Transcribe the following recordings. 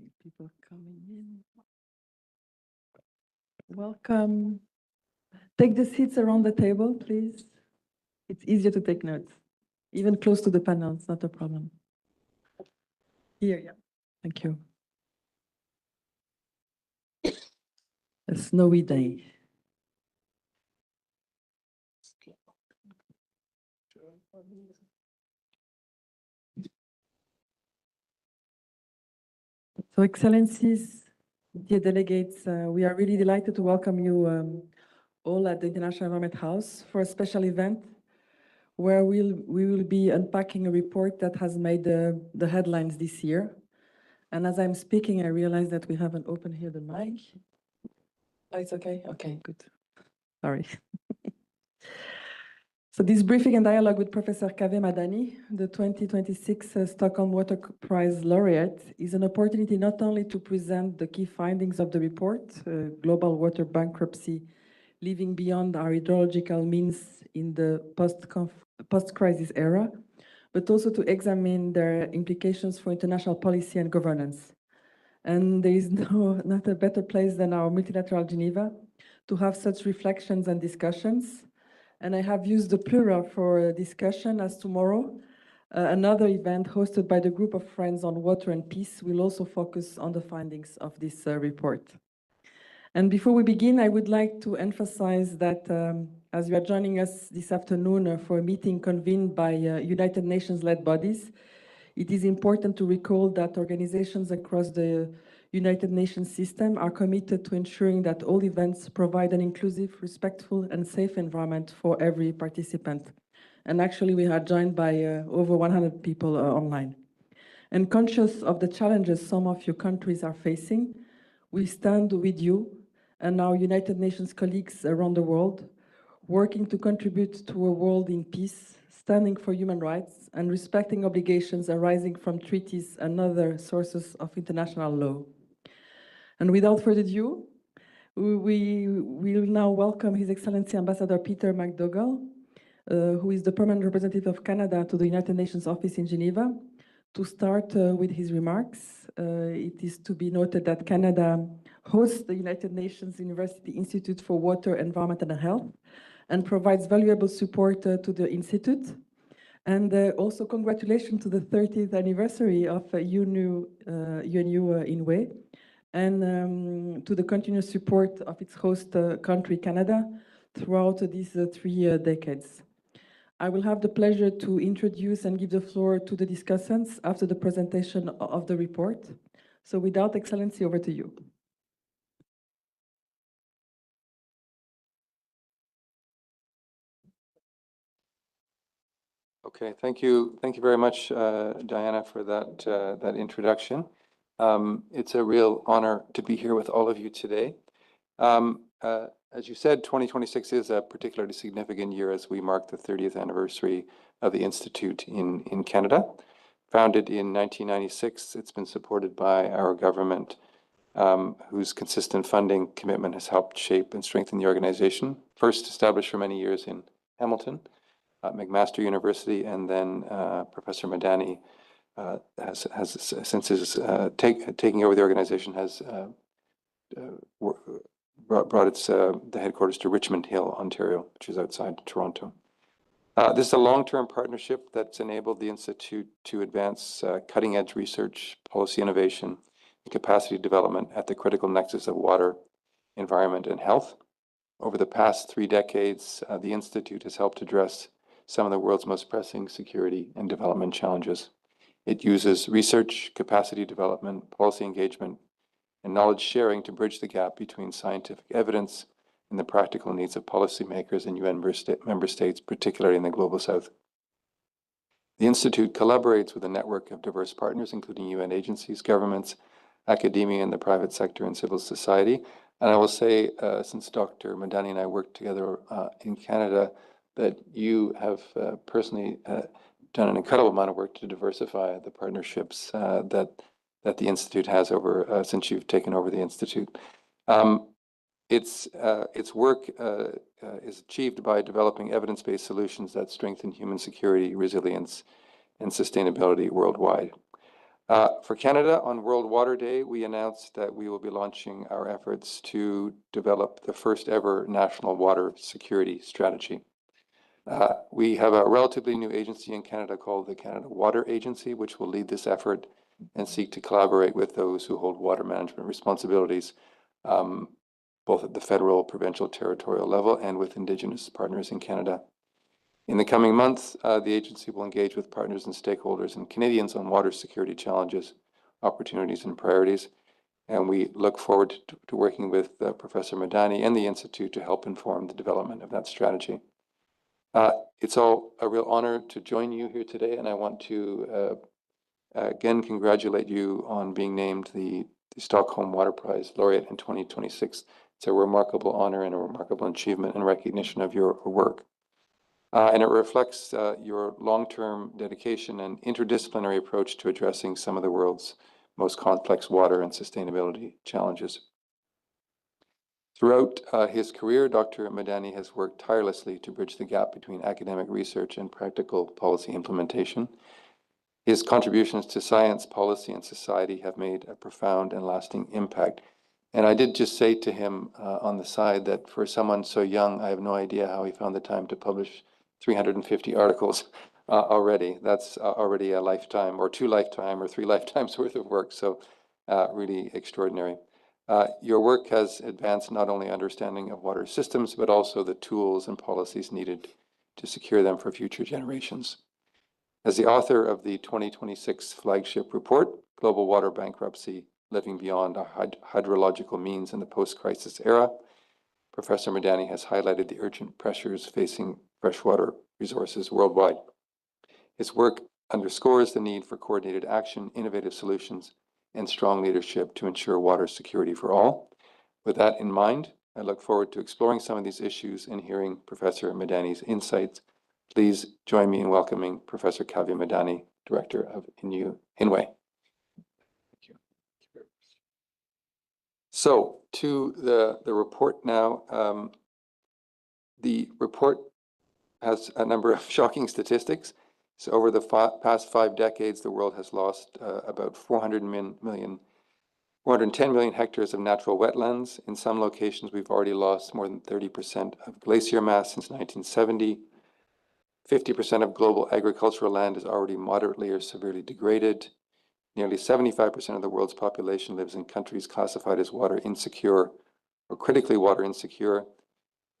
see people coming in. Welcome. Take the seats around the table, please. It's easier to take notes. Even close to the panel, it's not a problem. Here, yeah. Thank you. A snowy day. So, Excellencies, dear delegates, we are really delighted to welcome you all at the International Environment House for a special event where we will be unpacking a report that has made the headlines this year. And as I'm speaking, I realize that we haven't opened here the mic. Oh, it's okay? Okay, good. Sorry. So this briefing and dialogue with Professor Kaveh Madani, the 2026 Stockholm Water Prize laureate, is an opportunity not only to present the key findings of the report, Global Water Bankruptcy, Living Beyond Our Hydrological Means in the post-crisis era, but also to examine their implications for international policy and governance. And there is not a better place than our multilateral Geneva to have such reflections and discussions. And I have used the plural for discussion, as tomorrow another event hosted by the Group of Friends on Water and Peace will also focus on the findings of this report. And before we begin, I would like to emphasize that as you are joining us this afternoon for a meeting convened by United Nations-led bodies, it is important to recall that organizations across the United Nations system are committed to ensuring that all events provide an inclusive, respectful, and safe environment for every participant. And actually, we are joined by over 100 people online. And conscious of the challenges some of your countries are facing, we stand with you and our United Nations colleagues around the world, working to contribute to a world in peace, standing for human rights, and respecting obligations arising from treaties and other sources of international law. And without further ado, we will now welcome His Excellency Ambassador Peter McDougall, who is the permanent representative of Canada to the United Nations office in Geneva, to start with his remarks. It is to be noted that Canada hosts the United Nations University Institute for Water, Environment and Health, and provides valuable support to the Institute. And also congratulations to the 30th anniversary of UNU-INWEH, and to the continuous support of its host country, Canada, throughout these 3 decades. I will have the pleasure to introduce and give the floor to the discussants after the presentation of the report. So without Excellency, over to you. Okay, thank you very much, Diana, for that introduction. It's a real honor to be here with all of you today. As you said, 2026 is a particularly significant year as we mark the 30th anniversary of the Institute in Canada. Founded in 1996, it's been supported by our government, whose consistent funding commitment has helped shape and strengthen the organization. First established for many years in Hamilton, McMaster University, and then Professor Madani has since his taking over the organization, has brought its the headquarters to Richmond Hill, Ontario, which is outside Toronto. This is a long-term partnership that's enabled the Institute to advance cutting-edge research, policy innovation, and capacity development at the critical nexus of water, environment, and health. Over the past 3 decades, the Institute has helped address some of the world's most pressing security and development challenges. It uses research, capacity development, policy engagement, and knowledge sharing to bridge the gap between scientific evidence and the practical needs of policymakers and UN member states, particularly in the Global South. The Institute collaborates with a network of diverse partners, including UN agencies, governments, academia, and the private sector and civil society. And I will say, since Dr. Madani and I worked together in Canada, that you have personally done an incredible amount of work to diversify the partnerships that the Institute has over since you've taken over the Institute. Its work is achieved by developing evidence-based solutions that strengthen human security, resilience, and sustainability worldwide. For Canada, on World Water Day, we announced that we will be launching our efforts to develop the first ever national water security strategy. We have a relatively new agency in Canada called the Canada Water Agency, which will lead this effort and seek to collaborate with those who hold water management responsibilities, both at the federal, provincial, territorial level and with Indigenous partners in Canada. In the coming months, the agency will engage with partners and stakeholders and Canadians on water security challenges, opportunities, and priorities. And we look forward to working with Professor Madani and the Institute to help inform the development of that strategy. It's all a real honor to join you here today, and I want to again congratulate you on being named the Stockholm Water Prize laureate in 2026. It's a remarkable honor and a remarkable achievement and recognition of your work. And it reflects your long-term dedication and interdisciplinary approach to addressing some of the world's most complex water and sustainability challenges. Throughout his career, Dr. Madani has worked tirelessly to bridge the gap between academic research and practical policy implementation. His contributions to science, policy, and society have made a profound and lasting impact. And I did just say to him on the side that for someone so young, I have no idea how he found the time to publish 350 articles already. That's already a lifetime or 2 lifetimes or 3 lifetimes worth of work. So really extraordinary. Your work has advanced not only understanding of water systems, but also the tools and policies needed to secure them for future generations. As the author of the 2026 flagship report, Global Water Bankruptcy, Living Beyond Our Hydrological Means in the Post-Crisis Era, Professor Madani has highlighted the urgent pressures facing freshwater resources worldwide. His work underscores the need for coordinated action, innovative solutions, and strong leadership to ensure water security for all. With that in mind, I look forward to exploring some of these issues and hearing Professor Madani's insights. Please join me in welcoming Professor Kaveh Madani, Director of UNU-INWEH. Thank you. So, to the report now. The report has a number of shocking statistics. So over the past 5 decades, the world has lost about 410 million hectares of natural wetlands. In some locations, we've already lost more than 30% of glacier mass since 1970. 50% of global agricultural land is already moderately or severely degraded. Nearly 75% of the world's population lives in countries classified as water insecure or critically water insecure.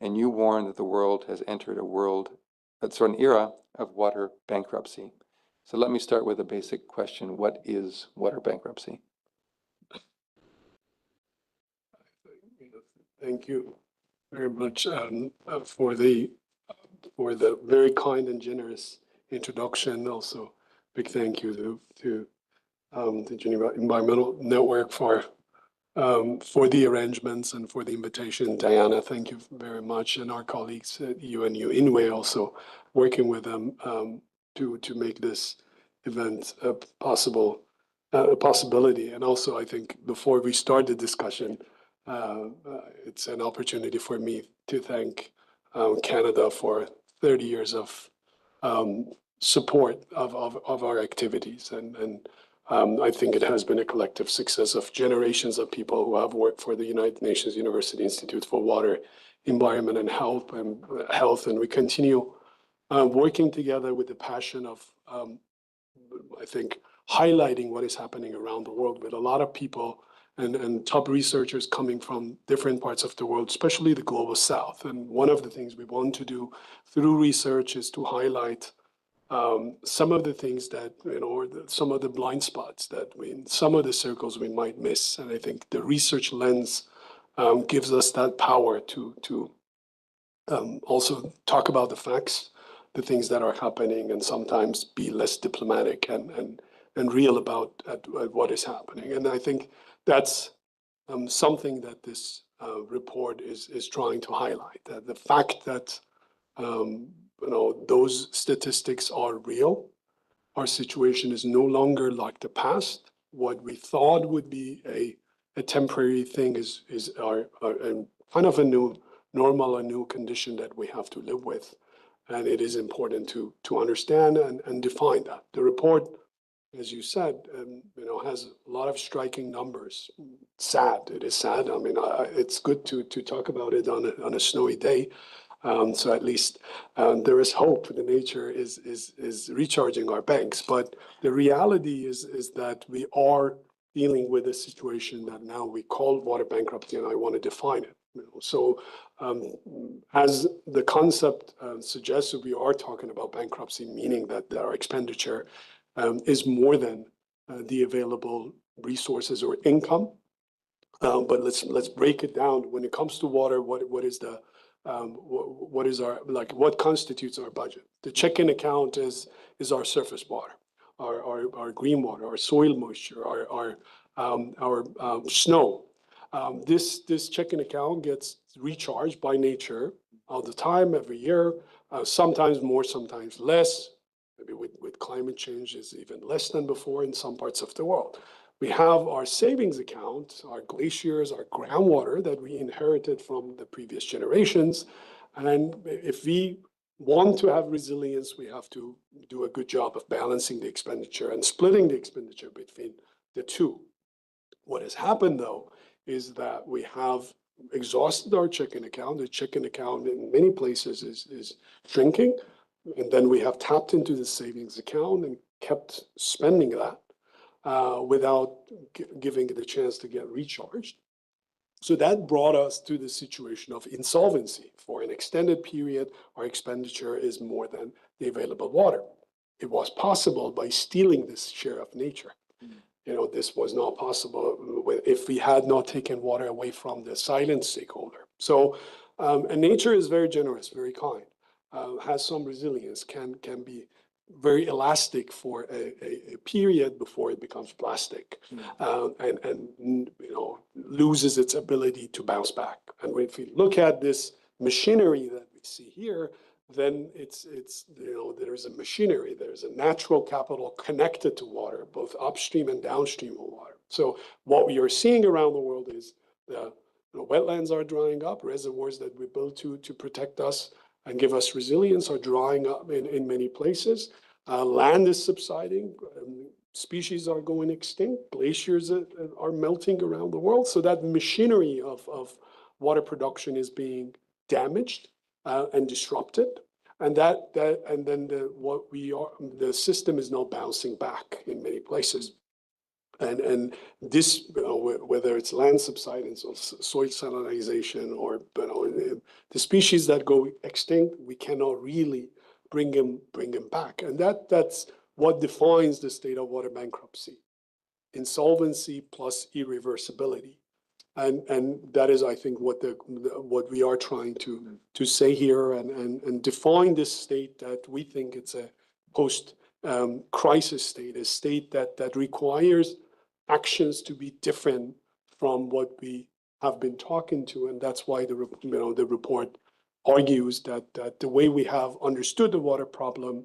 And you warn that the world has entered an era of water bankruptcy. So let me start with a basic question. What is water bankruptcy? Thank you very much for the very kind and generous introduction. Also, big thank you to the Geneva Environmental Network for the arrangements and for the invitation. Diana, thank you very much, and our colleagues at UNU-INWEH also working with them to make this event a possibility. And also, I think before we start the discussion, it's an opportunity for me to thank Canada for 30 years of support of our activities. And I think it has been a collective success of generations of people who have worked for the United Nations University Institute for Water, Environment and Health, and we continue working together with the passion of, I think, highlighting what is happening around the world with a lot of people and top researchers coming from different parts of the world, especially the global south. And one of the things we want to do through research is to highlight some of the things that, or some of the blind spots that some of the circles we might miss. And I think the research lens gives us that power to also talk about the facts, the things that are happening, and sometimes be less diplomatic and real about what is happening. And I think that's something that this report is trying to highlight, that the fact that those statistics are real. Our situation is no longer like the past. What we thought would be a temporary thing is kind of a new normal, a new condition that we have to live with. And it is important to understand and define that. The report as you said, has a lot of striking numbers. Sad. It is sad. I mean, it's good to talk about it on a snowy day. So at least there is hope. The nature is recharging our banks. But the reality is that we are dealing with a situation that now we call water bankruptcy, and I want to define it. So as the concept suggests, we are talking about bankruptcy, meaning that our expenditure is more than the available resources or income. But let's break it down. When it comes to water, what is the what constitutes our budget? The checking account is our surface water, our green water, our soil moisture, our snow. This checking account gets recharged by nature all the time, every year, sometimes more, sometimes less. Maybe with climate change is even less than before in some parts of the world. We have our savings account, our glaciers, our groundwater that we inherited from the previous generations. And if we want to have resilience, we have to do a good job of balancing the expenditure and splitting the expenditure between the two. What has happened, though, is that we have exhausted our checking account. The checking account in many places is shrinking. And then we have tapped into the savings account and kept spending that without giving it a chance to get recharged. So that brought us to the situation of insolvency. For an extended period, our expenditure is more than the available water. It was possible by stealing this share of nature. This was not possible if we had not taken water away from the silent stakeholder. So, and nature is very generous, very kind. Has some resilience, can be very elastic for a period before it becomes plastic, and loses its ability to bounce back. And if we look at this machinery that we see here, then there's a machinery, there's a natural capital connected to water, both upstream and downstream of water. So what we are seeing around the world is the wetlands are drying up, reservoirs that we built to protect us and give us resilience are drying up in many places. Land is subsiding, species are going extinct, glaciers are melting around the world. So that machinery of water production is being damaged and disrupted. And then the system is now bouncing back in many places. And this, whether it's land subsidence or soil salinization or the species that go extinct, we cannot really bring them back. And that's what defines the state of water bankruptcy: insolvency plus irreversibility. And that is, I think, what we are trying to say here and define this state that we think it's a post crisis state, a state that requires actions to be different from what we have been talking to. And that's why the report argues that the way we have understood the water problem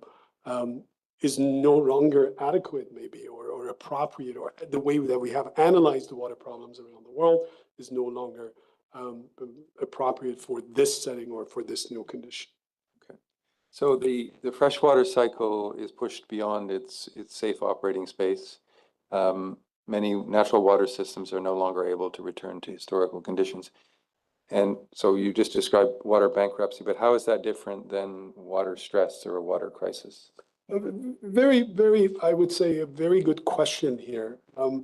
is no longer adequate, maybe, or appropriate, or the way that we have analyzed the water problems around the world is no longer appropriate for this setting or for this new condition. Okay. So the freshwater cycle is pushed beyond its safe operating space. Many natural water systems are no longer able to return to historical conditions. And so you just described water bankruptcy, but how is that different than water stress or a water crisis? Very, very, I would say, a very good question here. We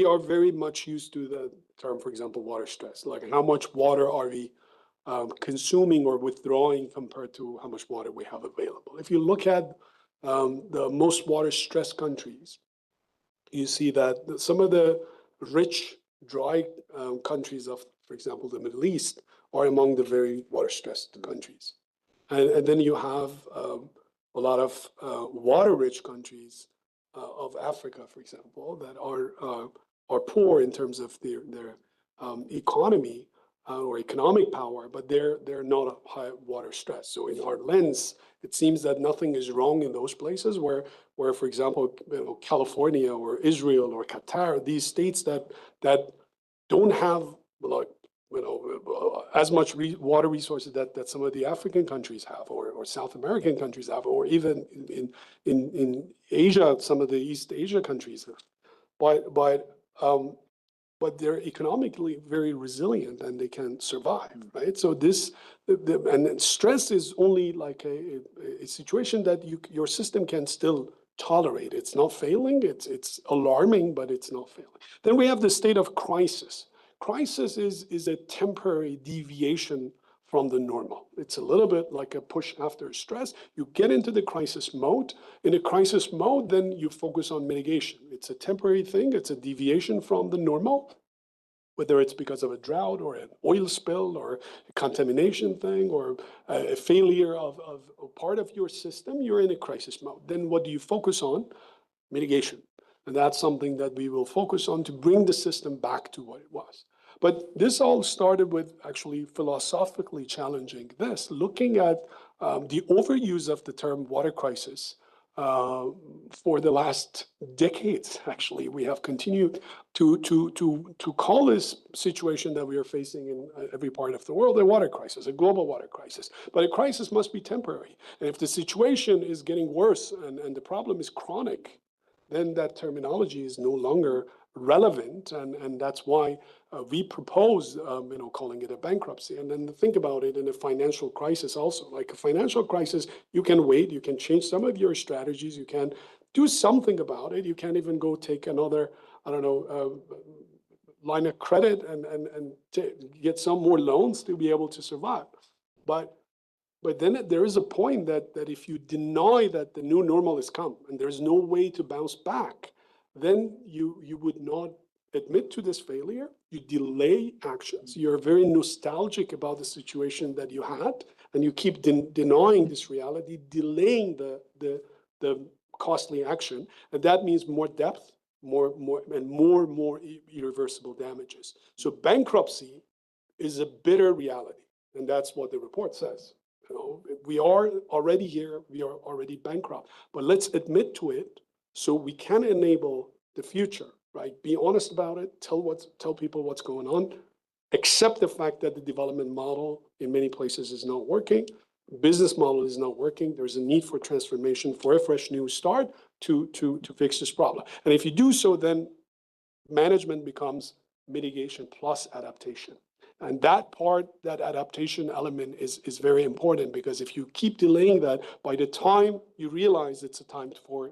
are very much used to the term, for example, water stress. Like, how much water are we consuming or withdrawing compared to how much water we have available? If you look at the most water-stressed countries, you see that some of the rich, dry countries of, for example, the Middle East are among the very water-stressed countries. And then you have a lot of water-rich countries of Africa, for example, that are poor in terms of their economy or economic power, but they're not high water stress. So in our lens, it seems that nothing is wrong in those places where for example, California or Israel or Qatar, these states that don't have as much water resources that some of the African countries have, or South American countries have, or even in Asia, some of the East Asia countries have. But they're economically very resilient and they can survive, right? So and stress is only like a situation that your system can still tolerate. It's not failing, it's alarming, but it's not failing. Then we have the state of crisis. Crisis is a temporary deviation from the normal. It's a little bit like a push after stress. You get into the crisis mode. In a crisis mode, then you focus on mitigation. It's a temporary thing. It's a deviation from the normal, whether it's because of a drought or an oil spill or a contamination thing or a failure of part of your system, you're in a crisis mode. Then what do you focus on? Mitigation. And that's something that we will focus on to bring the system back to what it was. But this all started with actually philosophically challenging this, looking at the overuse of the term water crisis for the last decades. Actually, we have continued to call this situation that we are facing in every part of the world a water crisis, a global water crisis. But a crisis must be temporary. And if the situation is getting worse and the problem is chronic, then that terminology is no longer relevant, and that's why we propose, calling it a bankruptcy. And then think about it in a financial crisis also. Like a financial crisis, you can wait, you can change some of your strategies, you can do something about it. You can't even go take another, line of credit and get some more loans to be able to survive. But then there is a point that if you deny that the new normal has come and there's no way to bounce back, then you would not admit to this failure. You delay actions. You're very nostalgic about the situation that you had, and you keep denying this reality, delaying the costly action, and that means more depth, more irreversible damages. So bankruptcy is a bitter reality, and that's what the report says. We are already here, we are already bankrupt, but let's admit to it so we can enable the future, right? Be honest about it, tell people what's going on, accept the fact that the development model in many places is not working, business model is not working, there's a need for transformation, for a fresh new start to fix this problem. And if you do so, then management becomes mitigation plus adaptation. And that part, that adaptation element is very important, because if you keep delaying that, by the time you realize it's a time for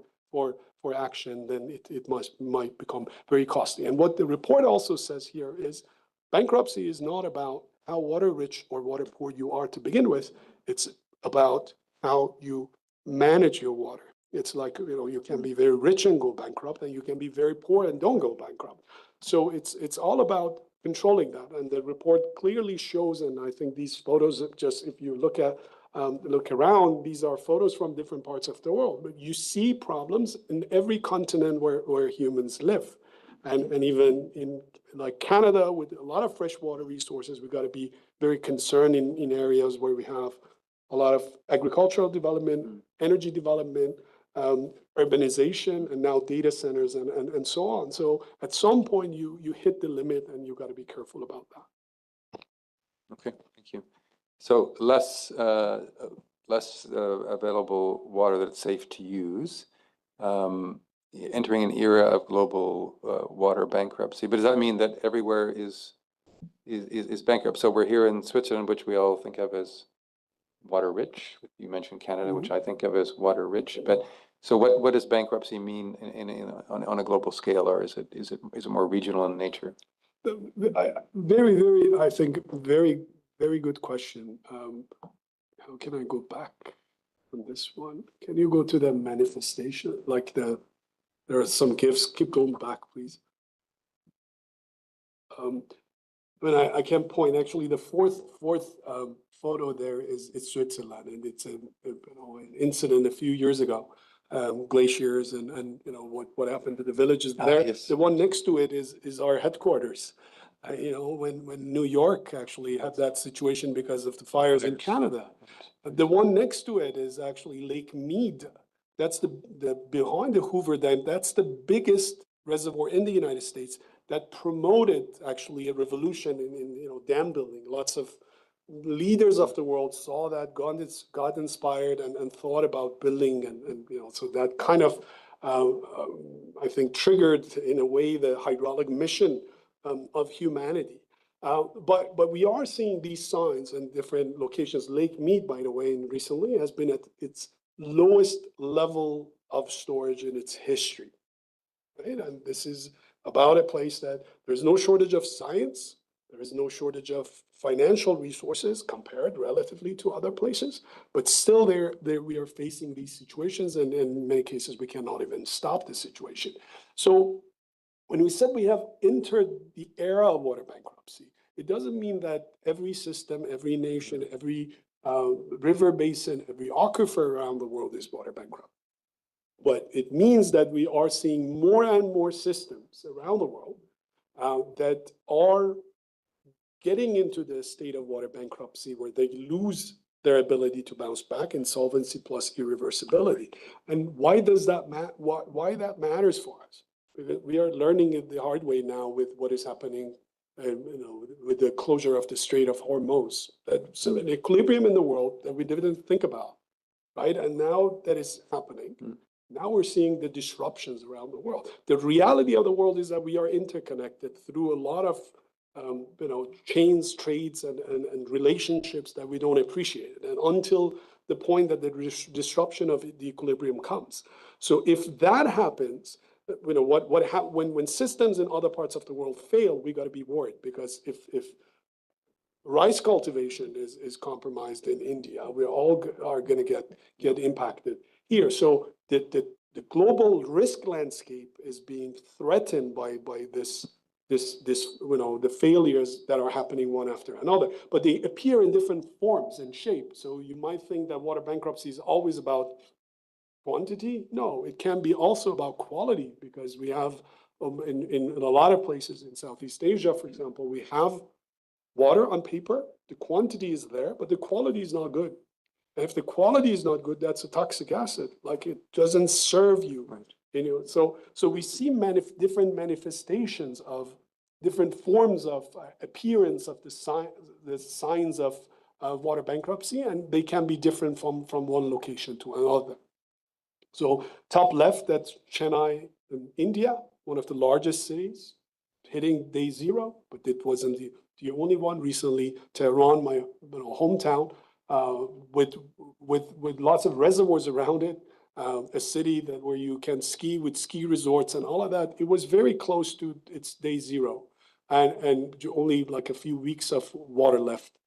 action, then it might become very costly. And what the report also says here is bankruptcy is not about how water rich or water poor you are to begin with. It's about how you manage your water. It's like, you can be very rich and go bankrupt, and you can be very poor and don't go bankrupt. So it's all about controlling that. And the report clearly shows, and I think these photos, just if you look around, these are photos from different parts of the world, but you see problems in every continent where humans live. And even in like Canada, with a lot of freshwater resources, we've got to be very concerned in areas where we have a lot of agricultural development, energy development, urbanization, and now data centers and so on. So at some point you hit the limit, and you got to be careful about that. Okay, thank you. So less available water that's safe to use, entering an era of global water bankruptcy. But does that mean that everywhere is bankrupt? So we're here in Switzerland, which we all think of as water rich. You mentioned Canada, which I think of as water rich. But so what does bankruptcy mean on a global scale, or is it more regional in nature? I think very good question. How can I go back on this one? Can you go to the manifestation? Like there are some gifts. Keep going back, please. I can point. Actually, the fourth photo there is Switzerland, and it's an incident a few years ago. Glaciers and what happened to the villages there. Yes. The one next to it is our headquarters. When New York actually had that situation because of the fires in Canada. The one next to it is actually Lake Mead. That's the behind the Hoover Dam. That's the biggest reservoir in the United States that promoted actually a revolution in dam building. Lots of leaders of the world saw that, got inspired and thought about building, and so that kind of I think triggered in a way the hydraulic mission of humanity. But we are seeing these signs in different locations. Lake Mead, by the way, recently has been at its lowest level of storage in its history. Right? And this is about a place that there's no shortage of science, there is no shortage of financial resources compared relatively to other places, but still there we are facing these situations, and in many cases we cannot even stop the situation. So when we said we have entered the era of water bankruptcy, it doesn't mean that every system, every nation, every river basin, every aquifer around the world is water bankrupt. But it means that we are seeing more and more systems around the world that are getting into the state of water bankruptcy where they lose their ability to bounce back, insolvency plus irreversibility. And why does that why that matters for us? We are learning it the hard way now with what is happening, with the closure of the Strait of Hormuz. That's an equilibrium in the world that we didn't think about, right? And now that is happening. Now we're seeing the disruptions around the world. The reality of the world is that we are interconnected through a lot of chains, trades, and relationships that we don't appreciate, and until the point that the disruption of the equilibrium comes. So if that happens, when systems in other parts of the world fail, we got to be worried, because if rice cultivation is compromised in India, we all are going to get impacted here. So the global risk landscape is being threatened by the failures that are happening one after another, but they appear in different forms and shapes. So you might think that water bankruptcy is always about quantity. No, it can be also about quality, because we have in a lot of places in Southeast Asia, for example, we have water on paper, the quantity is there, but the quality is not good. And if the quality is not good, that's a toxic acid. Like, it doesn't serve you. Right. So we see different manifestations of different forms of appearance of the signs of water bankruptcy, and they can be different from one location to another. So top left, that's Chennai in India, one of the largest cities, hitting day zero, but it wasn't the only one. Recently, Tehran, my hometown, with lots of reservoirs around it, a city where you can ski with ski resorts and all of that. It was very close to its day zero, and only like a few weeks of water left.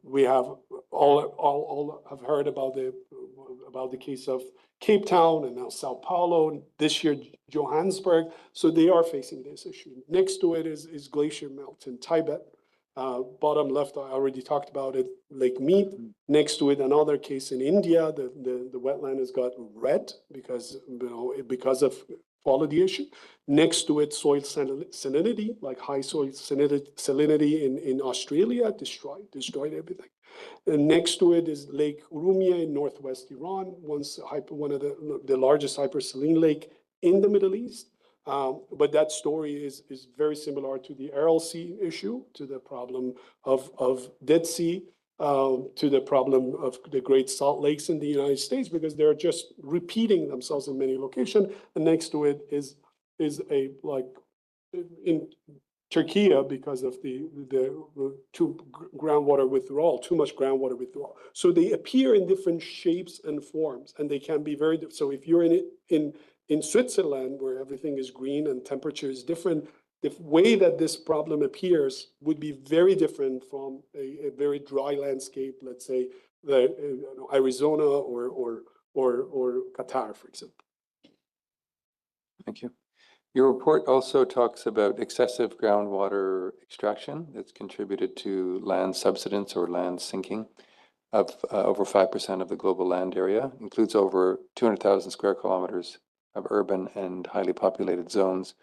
We have all have heard about the case of Cape Town, and now Sao Paulo, and this year Johannesburg. So they are facing this issue. Next to it is glacier melt in Tibet. Bottom left, I already talked about it, Lake Mead. Next to it, another case in India. The wetland has got red because of quality issue. Next to it, soil salinity, like high soil salinity in Australia, destroyed everything. And next to it is Lake Urumia in northwest Iran, one of the largest hypersaline lake in the Middle East. But that story is very similar to the Aral Sea issue, to the problem of Dead Sea, to the problem of the Great Salt Lakes in the United States, because they're just repeating themselves in many locations. And next to it is in Turkey, because of the groundwater withdrawal, too much groundwater withdrawal. So they appear in different shapes and forms, and they can be very different. So if you're in Switzerland, where everything is green and temperature is different, the way that this problem appears would be very different from a very dry landscape, let's say Arizona or Qatar, for example. Thank you. Your report also talks about excessive groundwater extraction that's contributed to land subsidence or land sinking of over 5% of the global land area, includes over 200,000 square kilometers of urban and highly populated zones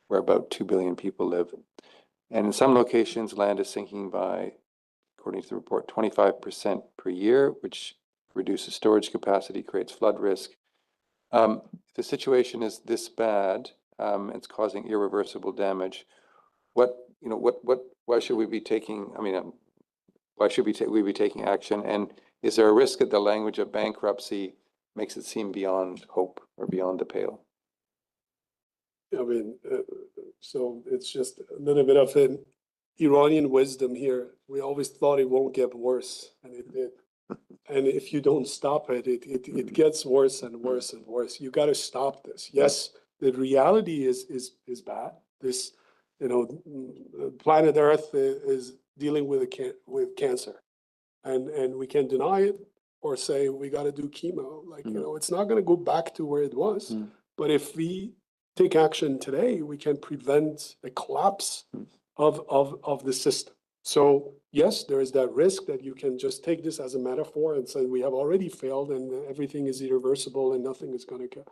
where about 2 billion people live. And in some locations, land is sinking by, according to the report, 25% per year, which reduces storage capacity, creates flood risk. The situation is this bad. it's causing irreversible damage. Why should we be taking, why should we be taking action? And is there a risk that the language of bankruptcy makes it seem beyond hope or beyond the pale? So it's just a little bit of an Iranian wisdom here. We always thought it won't get worse, and it did. And if you don't stop it, it gets worse and worse and worse. You got to stop this. Yes, the reality is bad. This, planet Earth is dealing with cancer, and we can deny it or say we got to do chemo. It's not going to go back to where it was. But if we take action today, we can prevent a collapse of the system. So yes, there is that risk that you can just take this as a metaphor and say we have already failed and everything is irreversible and nothing is going to get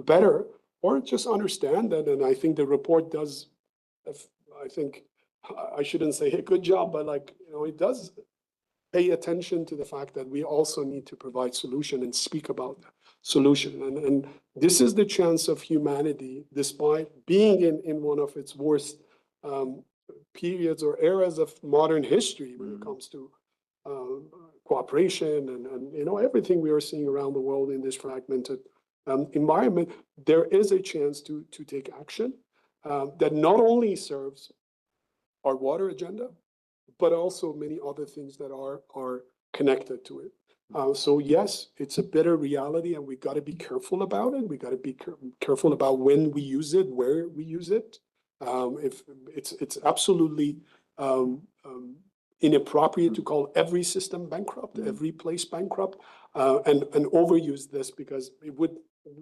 better, or just understand that. And I think the report does, I think I shouldn't say a good job, but it does pay attention to the fact that we also need to provide solution and speak about solution. And this is the chance of humanity, despite being in one of its worst periods or eras of modern history when it comes to cooperation and everything we are seeing around the world in this fragmented environment. There is a chance to take action that not only serves our water agenda, but also many other things that are connected to it. So yes, it's a bitter reality, and we got to be careful about it. We got to be careful about when we use it, where we use it. If it's absolutely inappropriate to call every system bankrupt, every place bankrupt, and overuse this, because we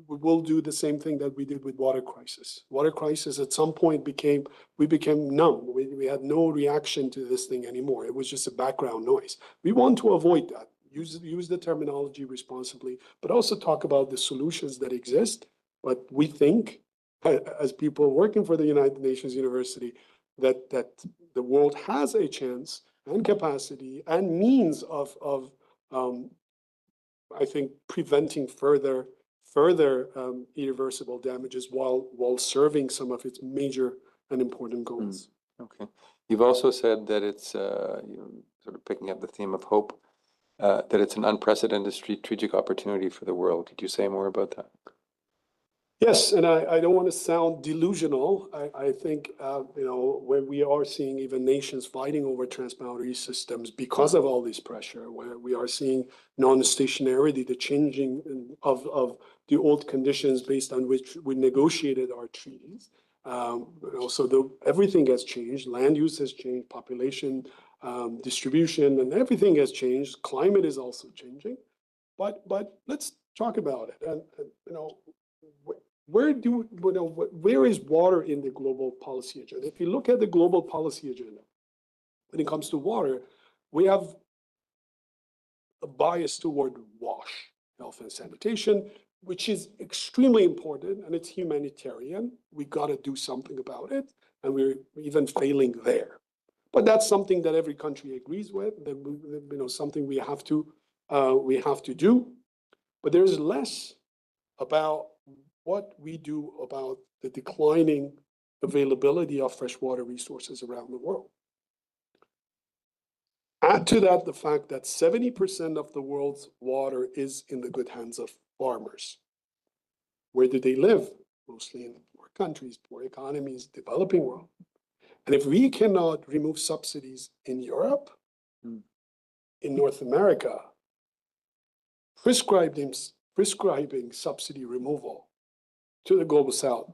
will do the same thing that we did with water crisis. Water crisis at some point we became numb. We had no reaction to this thing anymore. It was just a background noise. We want to avoid that. Use the terminology responsibly, but also talk about the solutions that exist. But we think, as people working for the United Nations University, that the world has a chance and capacity and means of I think preventing further irreversible damages while serving some of its major and important goals. Okay. You've also said that it's sort of picking up the theme of hope, that it's an unprecedented strategic opportunity for the world. Could you say more about that? Yes, and I don't want to sound delusional. I think, when we are seeing even nations fighting over transboundary systems because of all this pressure, where we are seeing non-stationarity, the changing of the old conditions based on which we negotiated our treaties. So everything has changed. Land use has changed, population distribution, and everything has changed. Climate is also changing. But let's talk about it. And where is water in the global policy agenda? If you look at the global policy agenda, when it comes to water, we have a bias toward WASH, health and sanitation, which is extremely important, and it's humanitarian. We got to do something about it, and we're even failing there. But that's something that every country agrees with, that something we have to do. But there's less about what we do about the declining availability of freshwater resources around the world. Add to that the fact that 70% of the world's water is in the good hands of farmers. Where do they live? Mostly in poor countries, poor economies, developing world. And if we cannot remove subsidies in Europe, in North America, prescribing subsidy removal to the global south,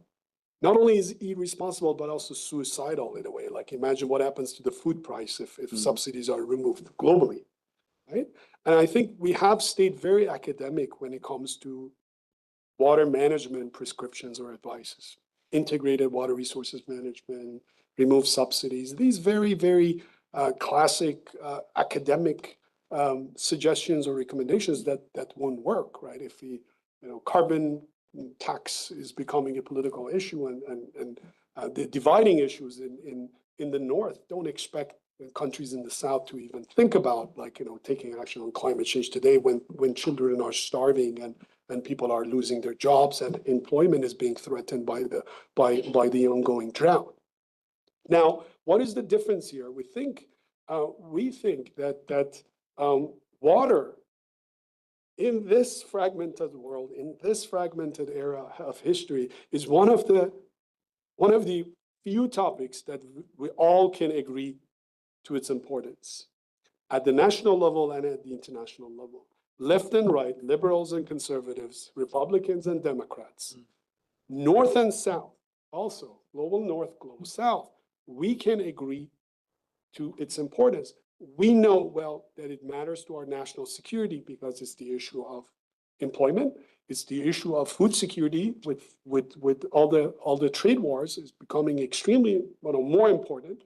not only is irresponsible, but also suicidal in a way. Like, imagine what happens to the food price if subsidies are removed globally, right? And I think we have stayed very academic when it comes to water management prescriptions or advices. Integrated water resources management, remove subsidies, these very, very classic academic suggestions or recommendations that won't work, right? If carbon tax is becoming a political issue, and the dividing issues in the north, don't expect countries in the South to even think about, like, taking action on climate change today when children are starving and people are losing their jobs and employment is being threatened by the ongoing drought. Now, what is the difference here? We think that water in this fragmented world, in this fragmented era of history, is one of the few topics that we all can agree to its importance at the national level and at the international level. Left and right, liberals and conservatives, Republicans and Democrats, North and South, also global North, global South, we can agree to its importance. We know well that it matters to our national security because it's the issue of employment. It's the issue of food security with all the trade wars is becoming extremely more important.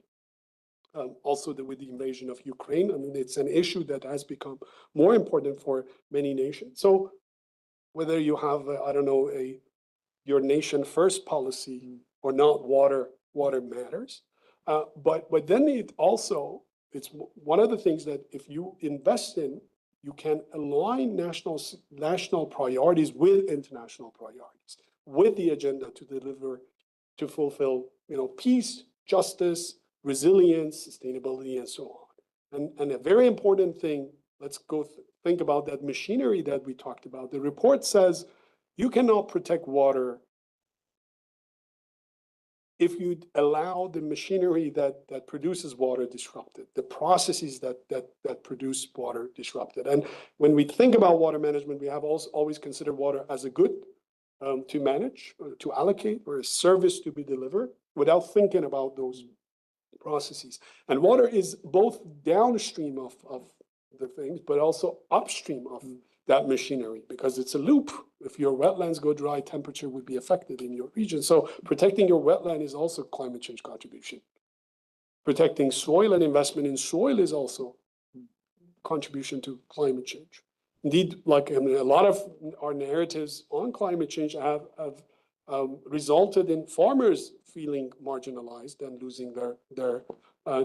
Also with the invasion of Ukraine, I mean, it's an issue that has become more important for many nations. So whether you have, I don't know, your nation first policy or not, water matters. But then it's one of the things that if you invest in, you can align national priorities with international priorities, with the agenda to fulfill, peace, justice, resilience, sustainability, and so on. And a very important thing, let's go think about that machinery that we talked about. The report says you cannot protect water if you allow the machinery that produces water disrupted, the processes that produce water disrupted. And when we think about water management, we have also always considered water as a good to manage, or to allocate, or a service to be delivered without thinking about those processes. And water is both downstream of the things, but also upstream of that machinery, because it's a loop. If your wetlands go dry, temperature would be affected in your region. So protecting your wetland is also climate change contribution. Protecting soil and investment in soil is also contribution to climate change. Indeed, like a lot of our narratives on climate change have resulted in farmers feeling marginalized and losing their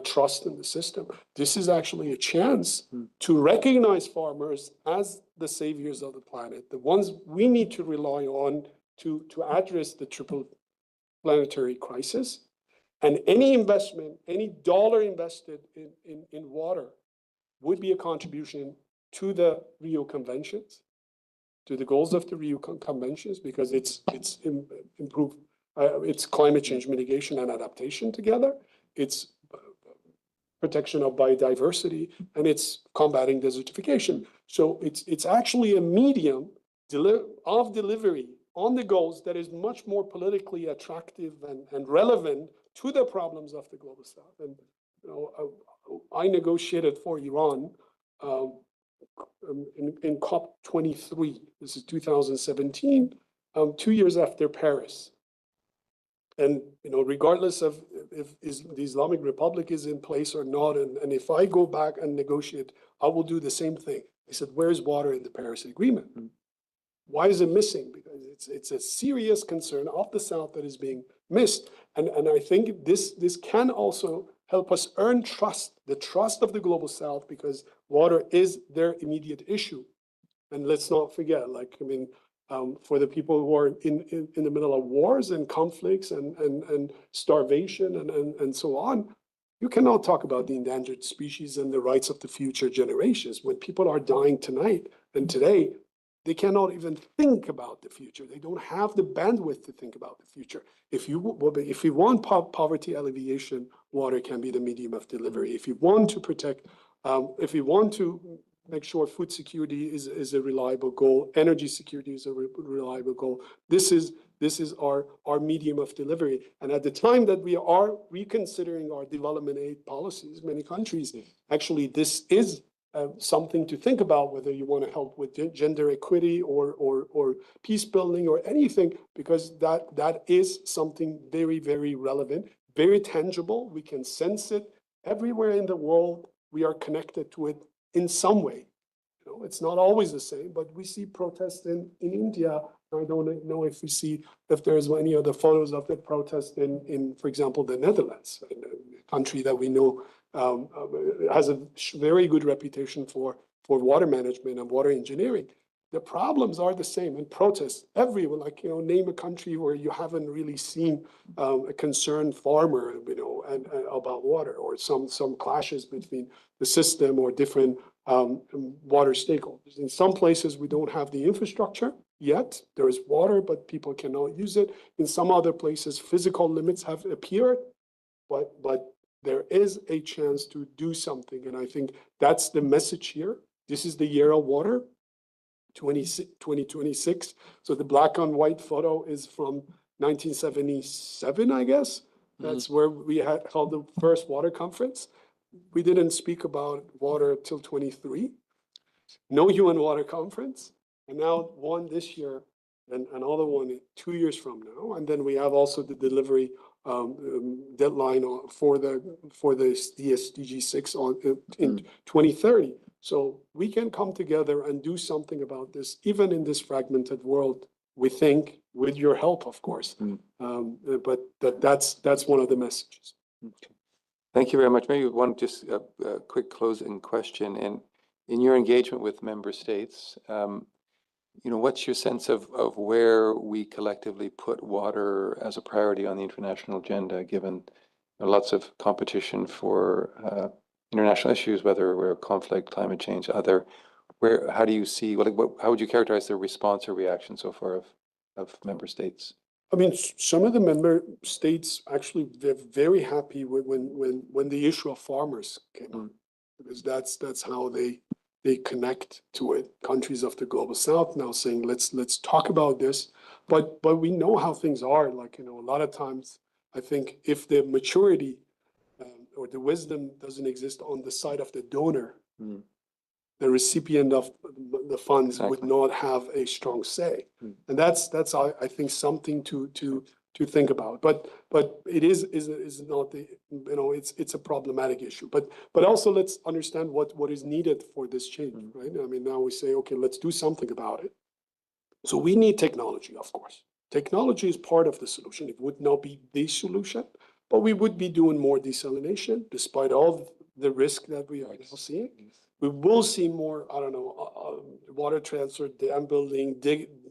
trust in the system. This is actually a chance to recognize farmers as the saviors of the planet, the ones we need to rely on to address the triple planetary crisis. And any investment, any dollar invested in water would be a contribution to the Rio Conventions, to the goals of the Rio Conventions, because it's improved, it's climate change mitigation and adaptation together. It's protection of biodiversity, and it's combating desertification. So it's actually a medium of delivery on the goals that is much more politically attractive and relevant to the problems of the global South. And I negotiated for Iran in COP23. This is 2017, 2 years after Paris. And regardless of if the Islamic Republic is in place or not, and if I go back and negotiate, I will do the same thing. I said, where's water in the Paris Agreement? Why is it missing? Because it's a serious concern of the South that is being missed. And I think this can also help us earn trust, the trust of the global South, because water is their immediate issue. And let's not forget, for the people who are in the middle of wars and conflicts and starvation and so on, you cannot talk about the endangered species and the rights of the future generations. When people are dying tonight and today, they cannot even think about the future. They don't have the bandwidth to think about the future. If we want poverty alleviation, water can be the medium of delivery. If you want to protect, if you want to make sure food security is a reliable goal, energy security is a reliable goal, this is our medium of delivery. And at the time that we are reconsidering our development aid policies, many countries, actually this is something to think about, whether you want to help with gender equity or peace building or anything, because that is something very, very relevant, very tangible. We can sense it everywhere in the world. We are connected to it in some way. It's not always the same, but we see protests in India. I don't know if there's any other photos of the protest in, for example, the Netherlands, a country that we know has a very good reputation for water management and water engineering. The problems are the same, and protests everywhere. Like, name a country where you haven't really seen a concerned farmer, and about water, or some clashes between the system or different water stakeholders. In some places, we don't have the infrastructure yet. There is water, but people cannot use it. In some other places, physical limits have appeared, but there is a chance to do something. And I think that's the message here. This is the year of water, 2026. So the black and white photo is from 1977, I guess. That's where we held the first water conference. We didn't speak about water till 23. No UN water conference. And now one this year and another one 2 years from now. And then we have also the delivery deadline for the SDG 6 in 2030. So we can come together and do something about this, even in this fragmented world, we think, with your help, of course. But that's one of the messages. Okay. Thank you very much. Maybe one just a quick closing question. And in your engagement with member states, what's your sense of where we collectively put water as a priority on the international agenda, given lots of competition for international issues, whether we're conflict, climate change, other? How do you see? How would you characterize the response or reaction so far of member states? I mean, some of the member states actually, they're very happy when the issue of farmers came up, because that's how they connect to it. Countries of the global south now saying, let's talk about this. But we know how things are. Like, a lot of times, I think if the maturity or the wisdom doesn't exist on the side of the donor, the recipient of the funds would not have a strong say. And that's I think something to think about. But it is not the, it's a problematic issue. But also let's understand what is needed for this change, right? I mean, now we say, okay, let's do something about it. So we need technology, of course. Technology is part of the solution. It would not be the solution, but we would be doing more desalination, despite all the risk that we are now seeing. We will see more, water transfer, dam building,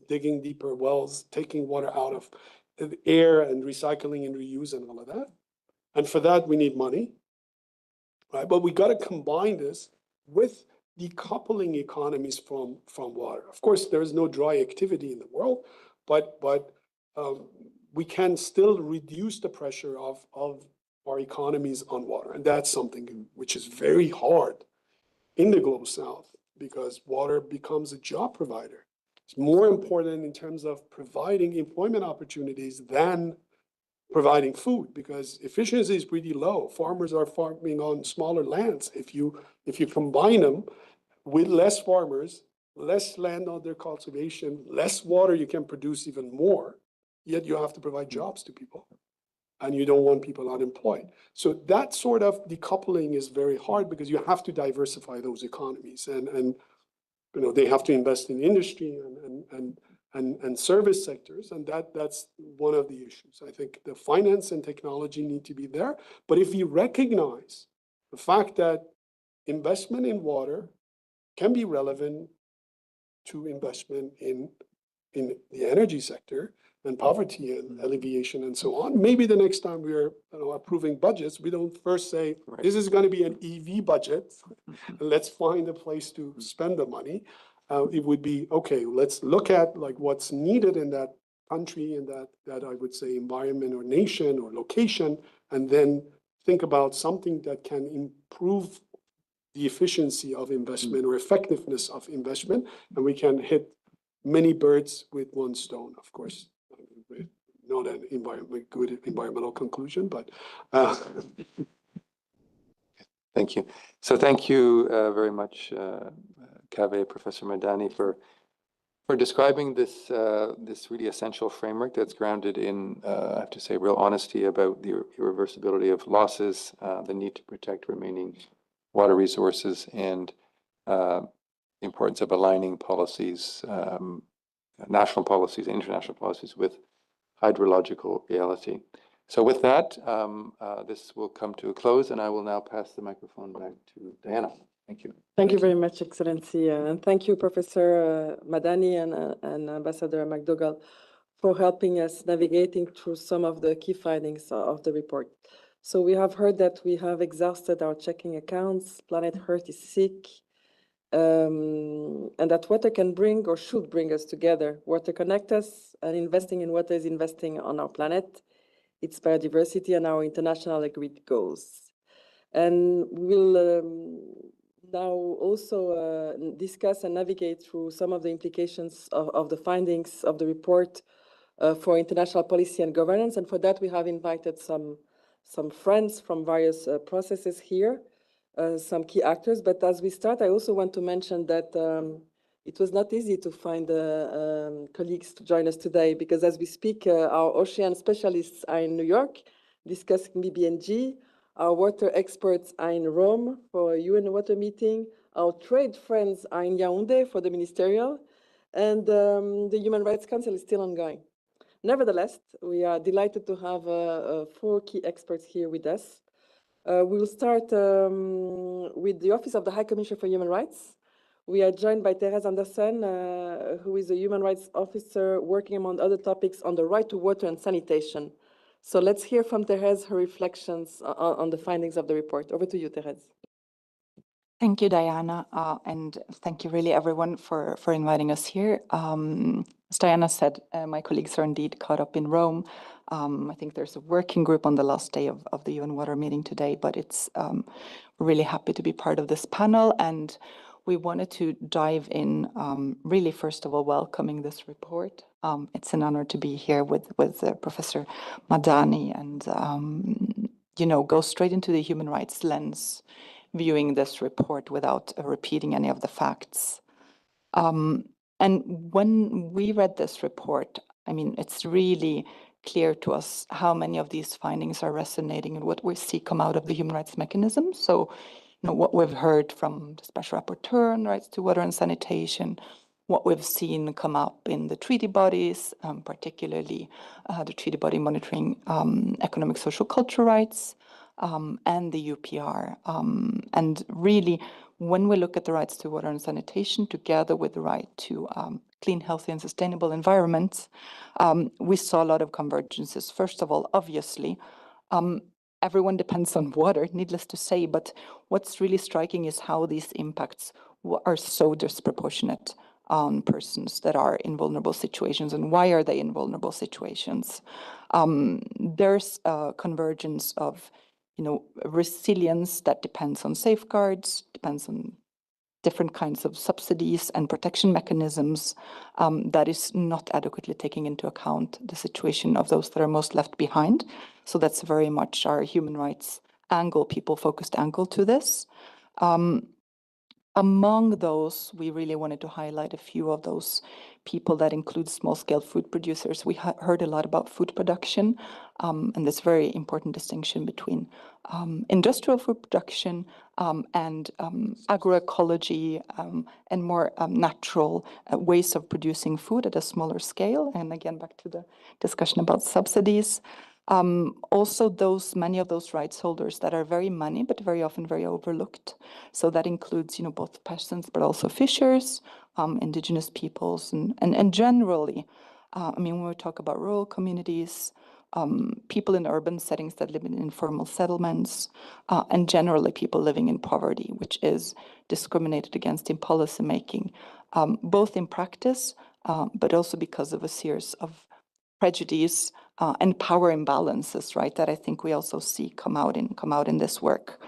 digging deeper wells, taking water out of the air and recycling and reuse and all of that. And for that, we need money, right? But we got to combine this with decoupling economies from water. Of course, there is no dry activity in the world, but we can still reduce the pressure of our economies on water. And that's something which is very hard in the global south, because water becomes a job provider. It's more important in terms of providing employment opportunities than providing food, because efficiency is pretty low. Farmers are farming on smaller lands. If you combine them with less farmers, less land under cultivation, less water, you can produce even more, yet you have to provide jobs to people. And you don't want people unemployed. So that sort of decoupling is very hard, because you have to diversify those economies, and they have to invest in industry and service sectors, and that's one of the issues. I think the finance and technology need to be there, but if you recognize the fact that investment in water can be relevant to investment in the energy sector, and poverty and alleviation and so on. Maybe the next time we're approving budgets, we don't first say, this is going to be an EV budget, let's find a place to spend the money. It would be, okay, let's look at what's needed in that country, and that I would say environment or nation or location, and then think about something that can improve the efficiency of investment or effectiveness of investment, and we can hit many birds with one stone, of course. Not an good environmental conclusion, but. Thank you. So thank you very much, Kaveh, Professor Madani, for describing this really essential framework that's grounded in, I have to say, real honesty about the irreversibility of losses, the need to protect remaining water resources, and the importance of aligning policies, national policies, international policies with hydrological reality. So with that, this will come to a close, and I will now pass the microphone back to Diana. Thank you. Thank you very much, Excellency. And thank you, Professor Madani and Ambassador McDougall, for helping us navigating through some of the key findings of the report. So we have heard that we have exhausted our checking accounts, planet Earth is sick, and that water can bring or should bring us together. Water connects us, and investing in water is investing on our planet, its biodiversity, and our international agreed goals. And we'll now also discuss and navigate through some of the implications of the findings of the report for international policy and governance. And for that, we have invited some friends from various processes here, some key actors. But as we start, I also want to mention that it was not easy to find colleagues to join us today, because as we speak, our ocean specialists are in New York discussing BBNG. Our water experts are in Rome for a UN water meeting. Our trade friends are in Yaoundé for the ministerial. And the Human Rights Council is still ongoing. Nevertheless, we are delighted to have 4 key experts here with us. We'll start with the Office of the High Commissioner for Human Rights. We are joined by Therese Anderson, who is a human rights officer working, among other topics, on the right to water and sanitation. So let's hear from Therese her reflections on the findings of the report. Over to you, Therese. Thank you, Diana, and thank you really everyone for inviting us here. As Diana said, my colleagues are indeed caught up in Rome. I think there's a working group on the last day of the UN Water meeting today, but it's really happy to be part of this panel, and we wanted to dive in, really, first of all, welcoming this report. It's an honor to be here with Professor Madani and, go straight into the human rights lens, viewing this report without repeating any of the facts. And when we read this report, I mean, it's really clear to us how many of these findings are resonating and what we see come out of the human rights mechanism. So, what we've heard from the Special Rapporteur on rights to water and sanitation, what we've seen come up in the treaty bodies, particularly the treaty body monitoring economic, social, cultural rights, and the UPR. And really, when we look at the rights to water and sanitation together with the right to clean, healthy, and sustainable environments, we saw a lot of convergences. First of all, obviously, everyone depends on water, needless to say, but what's really striking is how these impacts are so disproportionate on persons that are in vulnerable situations. And why are they in vulnerable situations? There's a convergence of resilience that depends on safeguards, depends on different kinds of subsidies and protection mechanisms that is not adequately taking into account the situation of those that are most left behind. So that's very much our human rights angle, people-focused angle to this. Among those, we really wanted to highlight a few of those people. That includes small-scale food producers. We heard a lot about food production, and this very important distinction between industrial food production and agroecology and more natural ways of producing food at a smaller scale. And again, back to the discussion about subsidies. Also, many of those rights holders that are very many, but very often very overlooked. So that includes, both peasants, but also fishers, indigenous peoples, and generally, when we talk about rural communities, people in urban settings that live in informal settlements, and generally people living in poverty, which is discriminated against in policymaking, both in practice, but also because of a series of prejudice and power imbalances, right? That I think we also see come out in this work.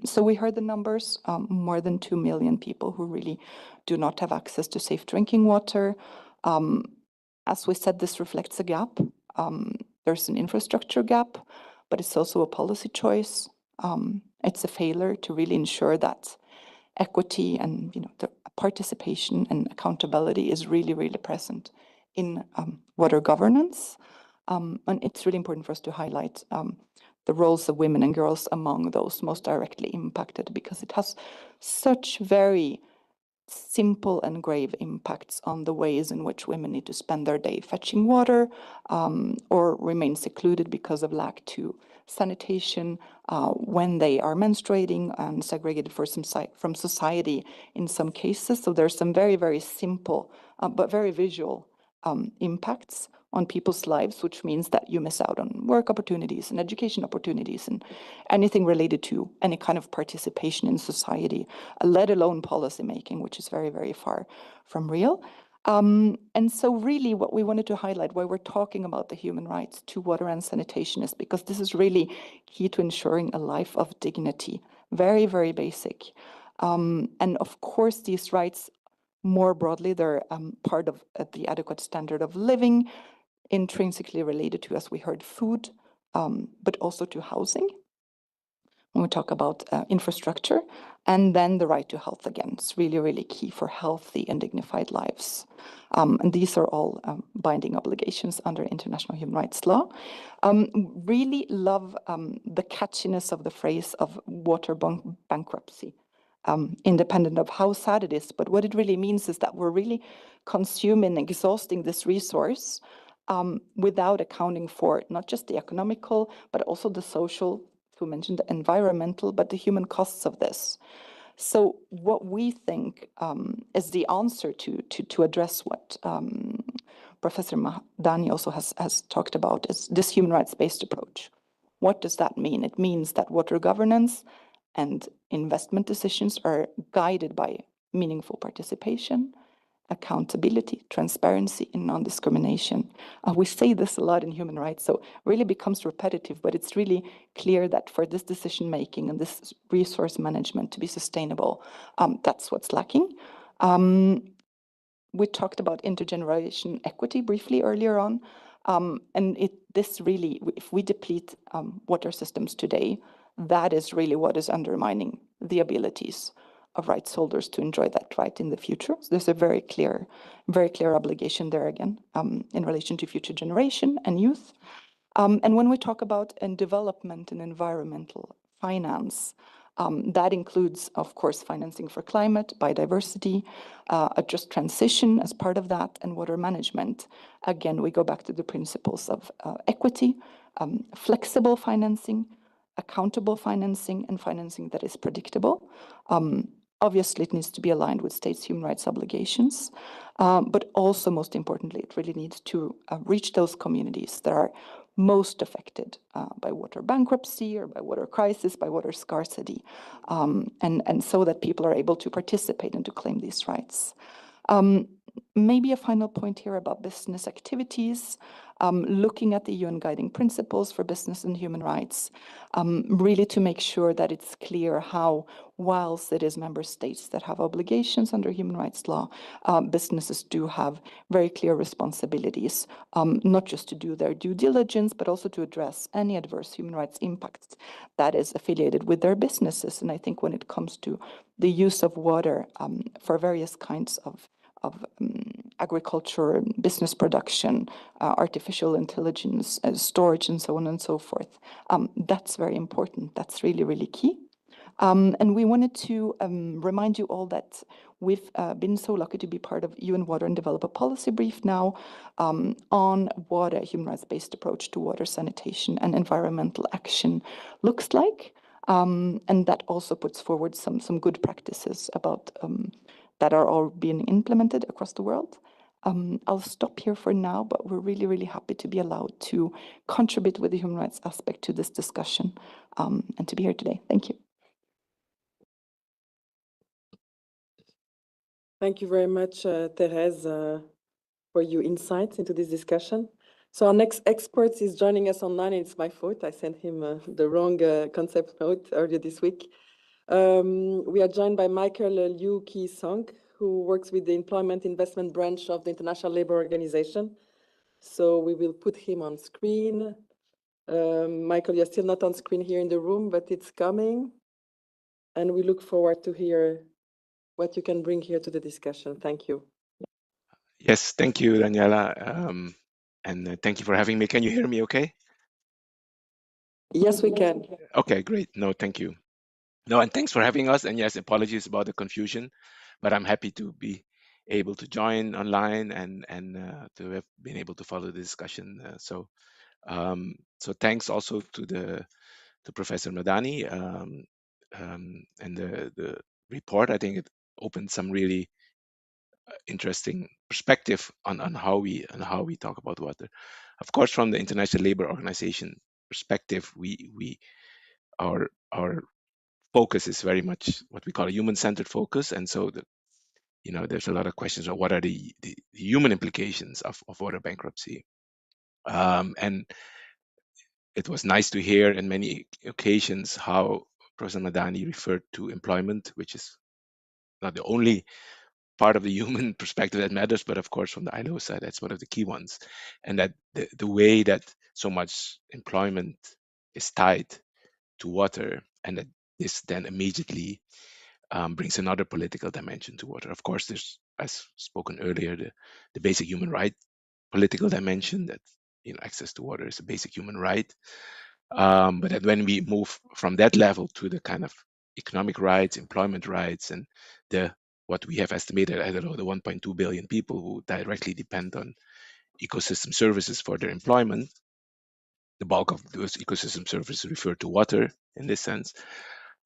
So we heard the numbers: more than 2 million people who really do not have access to safe drinking water. As we said, this reflects a gap. There's an infrastructure gap, but it's also a policy choice. It's a failure to really ensure that equity and the participation and accountability is really, really present in water governance. And it's really important for us to highlight the roles of women and girls among those most directly impacted, because it has such very simple and grave impacts on the ways in which women need to spend their day fetching water or remain secluded because of lack to sanitation when they are menstruating and segregated from society in some cases. So there's some very, very simple but very visual impacts on people's lives, which means that you miss out on work opportunities and education opportunities and anything related to any kind of participation in society, let alone policy making, which is very, very far from real. And so really what we wanted to highlight why we're talking about the human rights to water and sanitation is because this is really key to ensuring a life of dignity, very, very basic. And of course, these rights more broadly, they're part of the adequate standard of living, intrinsically related to, as we heard, food, but also to housing when we talk about infrastructure, and then the right to health again. It's really, really key for healthy and dignified lives. And these are all binding obligations under international human rights law. Really love the catchiness of the phrase of water bankruptcy, independent of how sad it is. But what it really means is that we're really consuming, exhausting this resource without accounting for not just the economical, but also the social, who mentioned the environmental, but the human costs of this. So what we think is the answer to address what Professor Madani also has talked about is this human rights-based approach. What does that mean? It means that water governance and investment decisions are guided by meaningful participation, accountability, transparency, and non-discrimination. We say this a lot in human rights, so it really becomes repetitive, but it's really clear that for this decision-making and this resource management to be sustainable, that's what's lacking. We talked about intergeneration equity briefly earlier on, and this really, if we deplete water systems today, that is really what is undermining the abilities of rights holders to enjoy that right in the future. So there's a very clear obligation there again in relation to future generation and youth. And when we talk about development and environmental finance, that includes, of course, financing for climate, biodiversity, a just transition as part of that, and water management. Again, we go back to the principles of equity, flexible financing, accountable financing, and financing that is predictable. Obviously, it needs to be aligned with states' human rights obligations, but also, most importantly, it really needs to reach those communities that are most affected by water bankruptcy or by water crisis, by water scarcity, and so that people are able to participate and to claim these rights. Maybe a final point here about business activities, looking at the UN guiding principles for business and human rights, really to make sure that it's clear how, whilst it is member states that have obligations under human rights law, businesses do have very clear responsibilities, not just to do their due diligence, but also to address any adverse human rights impacts that is affiliated with their businesses. And I think when it comes to the use of water for various kinds of agriculture, business production, artificial intelligence, storage, and so on and so forth. That's very important. That's really, really key. And we wanted to remind you all that we've been so lucky to be part of UN Water and develop a policy brief now on what a human rights-based approach to water sanitation and environmental action looks like. And that also puts forward some good practices about that are all being implemented across the world. I'll stop here for now, but we're really, really happy to be allowed to contribute with the human rights aspect to this discussion and to be here today. Thank you. Thank you very much, Therese, for your insights into this discussion. So our next expert is joining us online, and it's my fault. I sent him the wrong concept note earlier this week. We are joined by Michael Liu Ki-sung, who works with the Employment Investment Branch of the International Labour Organization. So we will put him on screen. Michael, you're still not on screen here in the room, but it's coming. And we look forward to hear what you can bring here to the discussion. Thank you. Yes, thank you, Daniela. And thank you for having me. Can you hear me okay? Yes, we can. Okay, great. No, thank you. No, and thanks for having us. And yes, apologies about the confusion. but I'm happy to be able to join online and to have been able to follow the discussion. So thanks also to Professor Madani and the report. I think it opened some really interesting perspective on how we talk about water. Of course, from the International Labour Organization perspective, our focus is very much what we call a human-centered focus, and so there's a lot of questions of what are the human implications of water bankruptcy, and it was nice to hear in many occasions how Professor Madani referred to employment, which is not the only part of the human perspective that matters, but of course from the ILO side, that's one of the key ones. And that the way that so much employment is tied to water, and that this then immediately brings another political dimension to water. Of course, there's, as spoken earlier, the basic human right political dimension, that access to water is a basic human right. But that when we move from that level to the kind of economic rights, employment rights, and what we have estimated, I don't know, the 1.2 billion people who directly depend on ecosystem services for their employment, the bulk of those ecosystem services refer to water in this sense.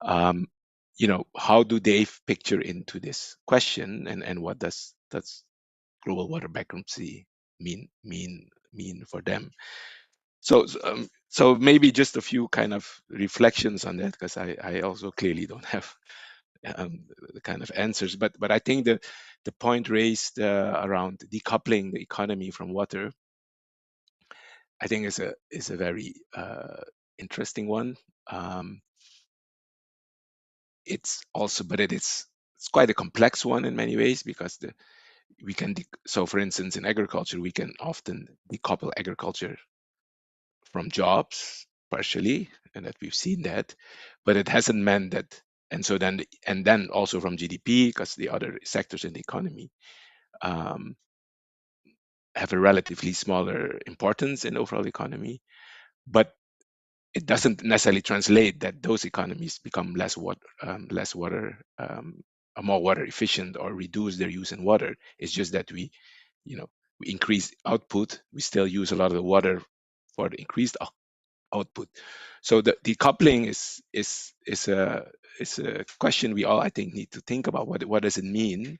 How do they picture into this question, and what does global water bankruptcy mean for them? So maybe just a few kind of reflections on that, because I also clearly don't have the kind of answers, but I think the point raised around decoupling the economy from water, I think is a very interesting one. It's also, but it's quite a complex one in many ways, because so for instance, in agriculture, we can often decouple agriculture from jobs partially, and that we've seen that, but it hasn't meant that. And so then also from GDP, because the other sectors in the economy have a relatively smaller importance in the overall economy, but it doesn't necessarily translate that those economies become less water, more water efficient, or reduce their use in water. It's just that we increase output. We still use a lot of the water for the increased output. So the decoupling is a question we all, I think, need to think about. What does it mean,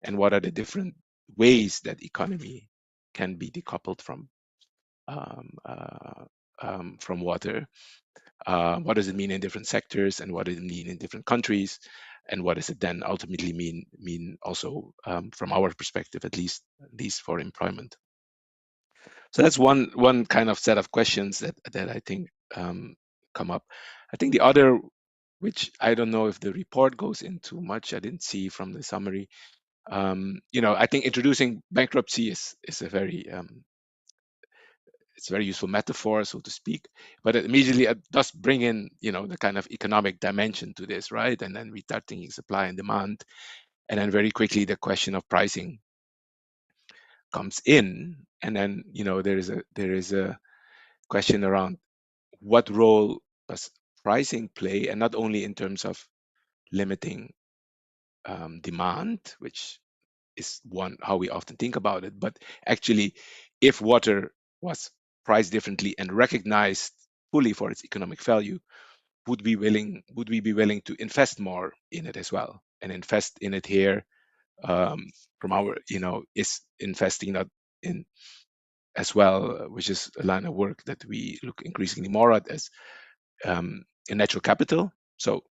and what are the different ways that economy can be decoupled from water? What does it mean in different sectors, and what does it mean in different countries, and what does it then ultimately mean also from our perspective, at least for employment? So that's one kind of set of questions that I think come up. I think the other, which I don't know if the report goes into much, I didn't see from the summary. I think introducing bankruptcy is a very it's a very useful metaphor, so to speak, but it immediately does bring in the kind of economic dimension to this, right? And then we start thinking supply and demand, and then very quickly the question of pricing comes in, and then there is a question around what role does pricing play, and not only in terms of limiting demand, which is one how we often think about it, but actually, if water was priced differently and recognized fully for its economic value, would we be willing to invest more in it as well? And invest in it here from our is investing not in as well, which is a line of work that we look increasingly more at as in natural capital. So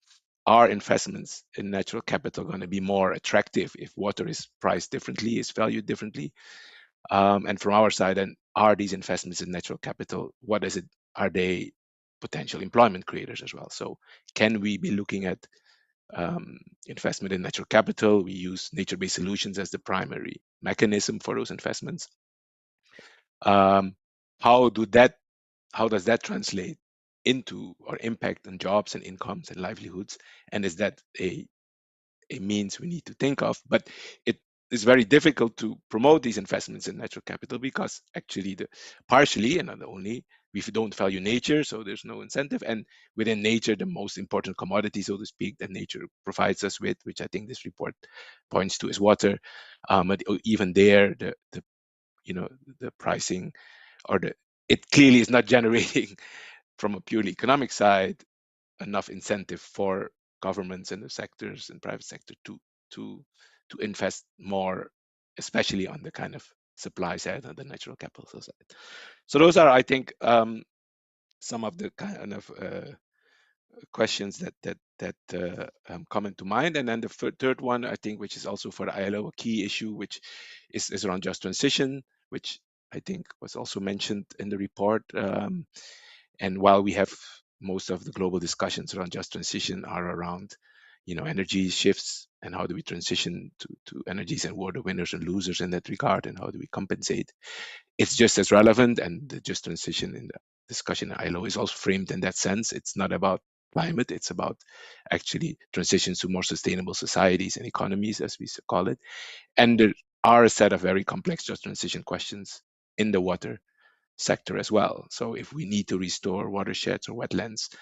are investments in natural capital going to be more attractive if water is priced differently, is valued differently? And from our side, then, are these investments in natural capital, what is it? Are they potential employment creators as well? So can we be looking at investment in natural capital? We use nature-based solutions as the primary mechanism for those investments. How does that translate into or impact on jobs and incomes and livelihoods? And is that a means we need to think of? But it is very difficult to promote these investments in natural capital, because actually partially, and not only, we don't value nature, so there's no incentive. And within nature, the most important commodity, so to speak, that nature provides us with, which I think this report points to, is water. But even there, the pricing, or it clearly is not generating from a purely economic side enough incentive for governments and the sectors and private sector to invest more, especially on the kind of supply side and the natural capital side. So those are, I think, some of the kind of questions that come into mind. And then the third one, I think, which is also for the ILO a key issue, which is around just transition, which I think was also mentioned in the report. And while we have most of the global discussions around just transition are around, energy shifts and how do we transition to energies, and who are the winners and losers in that regard, and how do we compensate, it's just as relevant. And the just transition in the discussion in ILO is also framed in that sense. It's not about climate, it's about actually transitions to more sustainable societies and economies, as we call it. And there are a set of very complex just transition questions in the water sector as well. So if we need to restore watersheds or wetlands,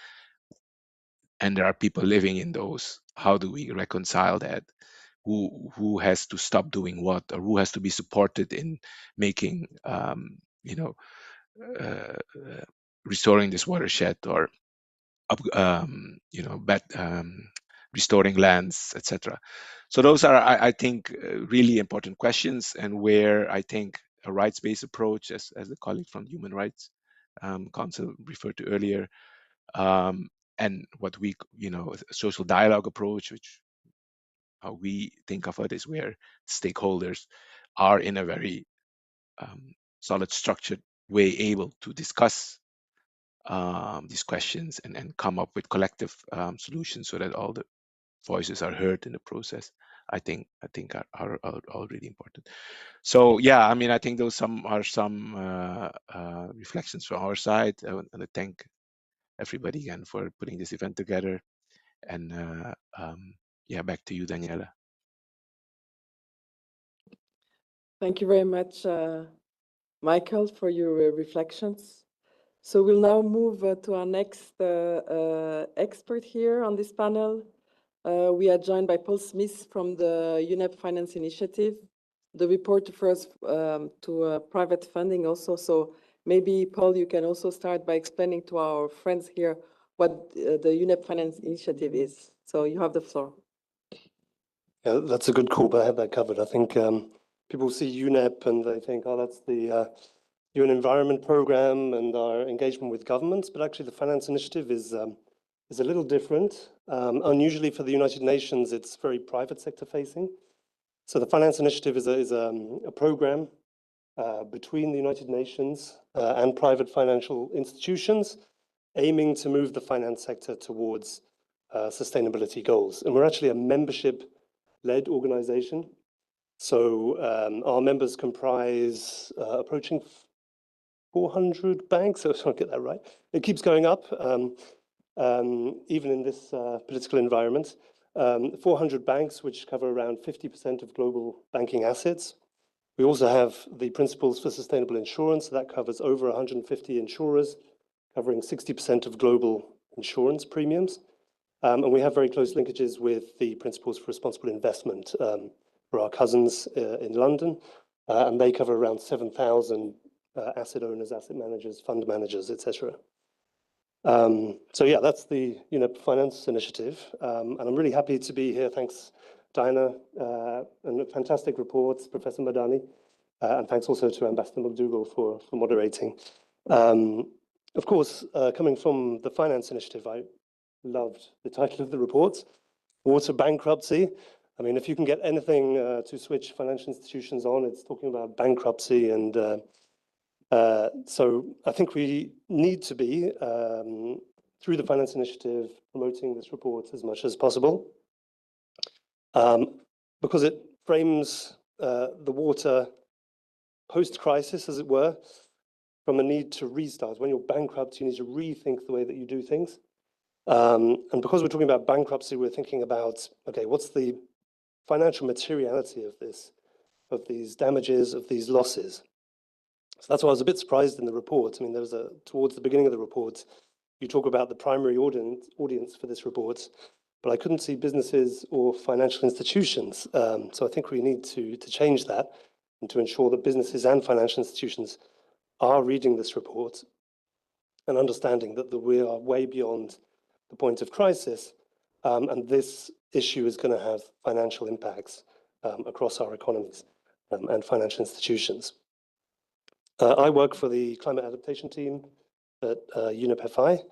and there are people living in those, how do we reconcile that? Who has to stop doing what, or who has to be supported in making, restoring this watershed, or restoring lands, etc. So those are, I think, really important questions, and where I think a rights-based approach, as the colleague from the Human Rights Council referred to earlier, and what we, a social dialogue approach, which how we think of it, is where stakeholders are in a very solid, structured way able to discuss these questions and come up with collective solutions, so that all the voices are heard in the process. I think are all really important. So yeah, I mean, I think those are some reflections from our side. I want to thank everybody again for putting this event together. And yeah, back to you, Daniela. Thank you very much, Michael, for your reflections. So we'll now move to our next expert here on this panel. We are joined by Paul Smith from the UNEP Finance Initiative. The report refers to private funding also. So maybe, Paul, you can also start by explaining to our friends here what the UNEP Finance Initiative is. So you have the floor. Yeah, that's a good call, but I have that covered. I think people see UNEP and they think, oh, that's the UN Environment Program and our engagement with governments, but actually the Finance Initiative is a little different. Unusually for the United Nations, it's very private sector facing. So the Finance Initiative is a program between the United Nations and private financial institutions aiming to move the finance sector towards sustainability goals. And we're actually a membership-led organization. So our members comprise approaching 400 banks, so I get that right. It keeps going up, even in this political environment. 400 banks, which cover around 50% of global banking assets. We also have the Principles for Sustainable Insurance. That covers over 150 insurers, covering 60% of global insurance premiums. And we have very close linkages with the Principles for Responsible Investment for our cousins in London. And they cover around 7,000 asset owners, asset managers, fund managers, etc. So yeah, that's the UNEP Finance Initiative. And I'm really happy to be here. Thanks, Diana, and fantastic reports, Professor Madani. And thanks also to Ambassador McDougall for moderating. Of course, coming from the Finance Initiative, I loved the title of the report, Water Bankruptcy. I mean, if you can get anything to switch financial institutions on, it's talking about bankruptcy. And so I think we need to be, through the Finance Initiative, promoting this report as much as possible, because it frames the water post-crisis, as it were, from a need to restart. When you're bankrupt, you need to rethink the way that you do things. And because we're talking about bankruptcy, we're thinking about, okay, what's the financial materiality of this, of these damages, of these losses? So that's why I was a bit surprised in the report. I mean, towards the beginning of the report, you talk about the primary audience for this report, but I couldn't see businesses or financial institutions. So I think we need to change that and to ensure that businesses and financial institutions are reading this report and understanding that we are way beyond the point of crisis, and this issue is going to have financial impacts across our economies and financial institutions. I work for the climate adaptation team at UNU-INWEH,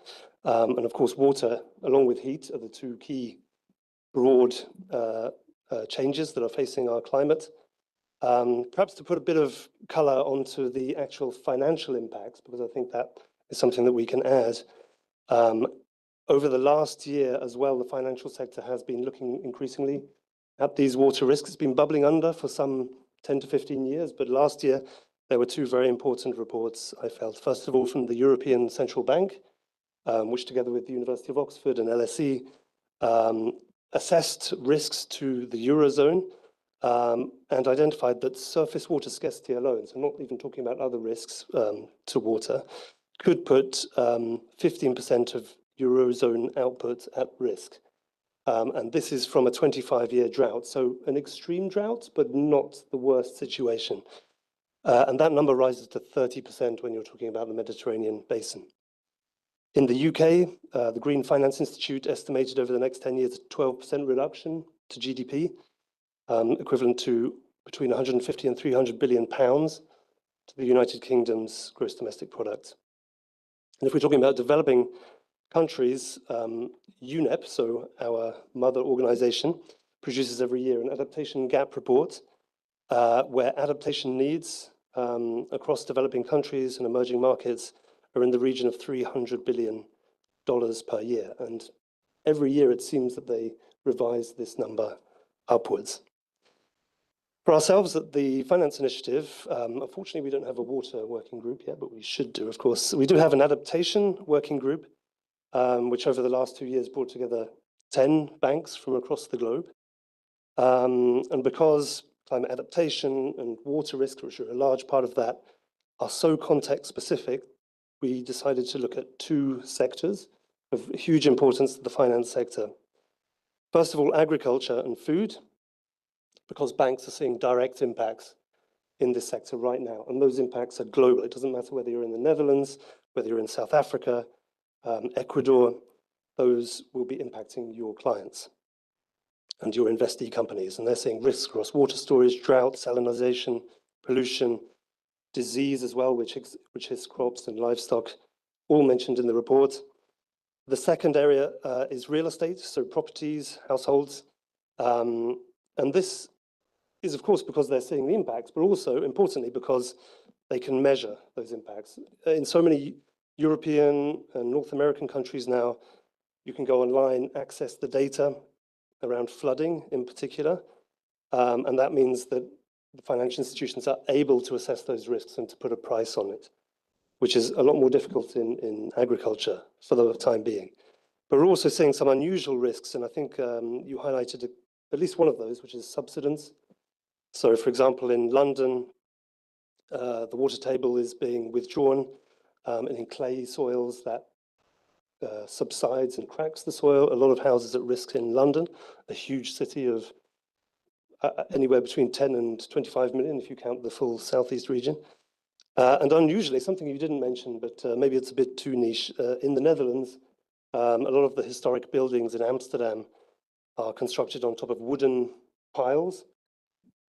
and of course water, along with heat, are the two key broad changes that are facing our climate. Perhaps to put a bit of color onto the actual financial impacts, because I think that is something that we can add. Over the last year as well, the financial sector has been looking increasingly at these water risks. It's been bubbling under for some 10 to 15 years, but last year there were two very important reports, I felt. First of all, from the European Central Bank, which together with the University of Oxford and LSE assessed risks to the Eurozone and identified that surface water scarcity alone, so not even talking about other risks to water, could put 15% of Eurozone output at risk. And this is from a 25-year drought, so an extreme drought, but not the worst situation. And that number rises to 30% when you're talking about the Mediterranean basin. In the UK, the Green Finance Institute estimated over the next 10 years a 12% reduction to GDP, equivalent to between 150 and 300 billion pounds to the United Kingdom's gross domestic product. And if we're talking about developing countries, UNEP, so our mother organization, produces every year an adaptation gap report where adaptation needs across developing countries and emerging markets are in the region of $300 billion per year. And every year it seems that they revise this number upwards. For ourselves at the Finance Initiative, unfortunately we don't have a water working group yet, but we should do, of course. We do have an adaptation working group, which over the last 2 years brought together 10 banks from across the globe. And because climate adaptation and water risk, which are a large part of that, are so context specific, we decided to look at two sectors of huge importance to the finance sector. First of all, agriculture and food, because banks are seeing direct impacts in this sector right now, and those impacts are global. It doesn't matter whether you're in the Netherlands, whether you're in South Africa, Ecuador, those will be impacting your clients and your investee companies, and they're seeing risks across water storage, drought, salinization, pollution, disease as well, which hits crops and livestock, all mentioned in the report. The second area is real estate, so properties, households, and this is of course because they're seeing the impacts, but also importantly because they can measure those impacts. In so many European and North American countries now, you can go online, access the data around flooding in particular, and that means that the financial institutions are able to assess those risks and to put a price on it, which is a lot more difficult in agriculture for the time being. But we're also seeing some unusual risks, and I think you highlighted at least one of those, which is subsidence. So for example, in London, the water table is being withdrawn, and in clay soils that subsides and cracks the soil. A lot of houses at risk in London, a huge city of anywhere between 10 and 25 million if you count the full southeast region. And unusually, something you didn't mention, but maybe it's a bit too niche, in the Netherlands, a lot of the historic buildings in Amsterdam are constructed on top of wooden piles.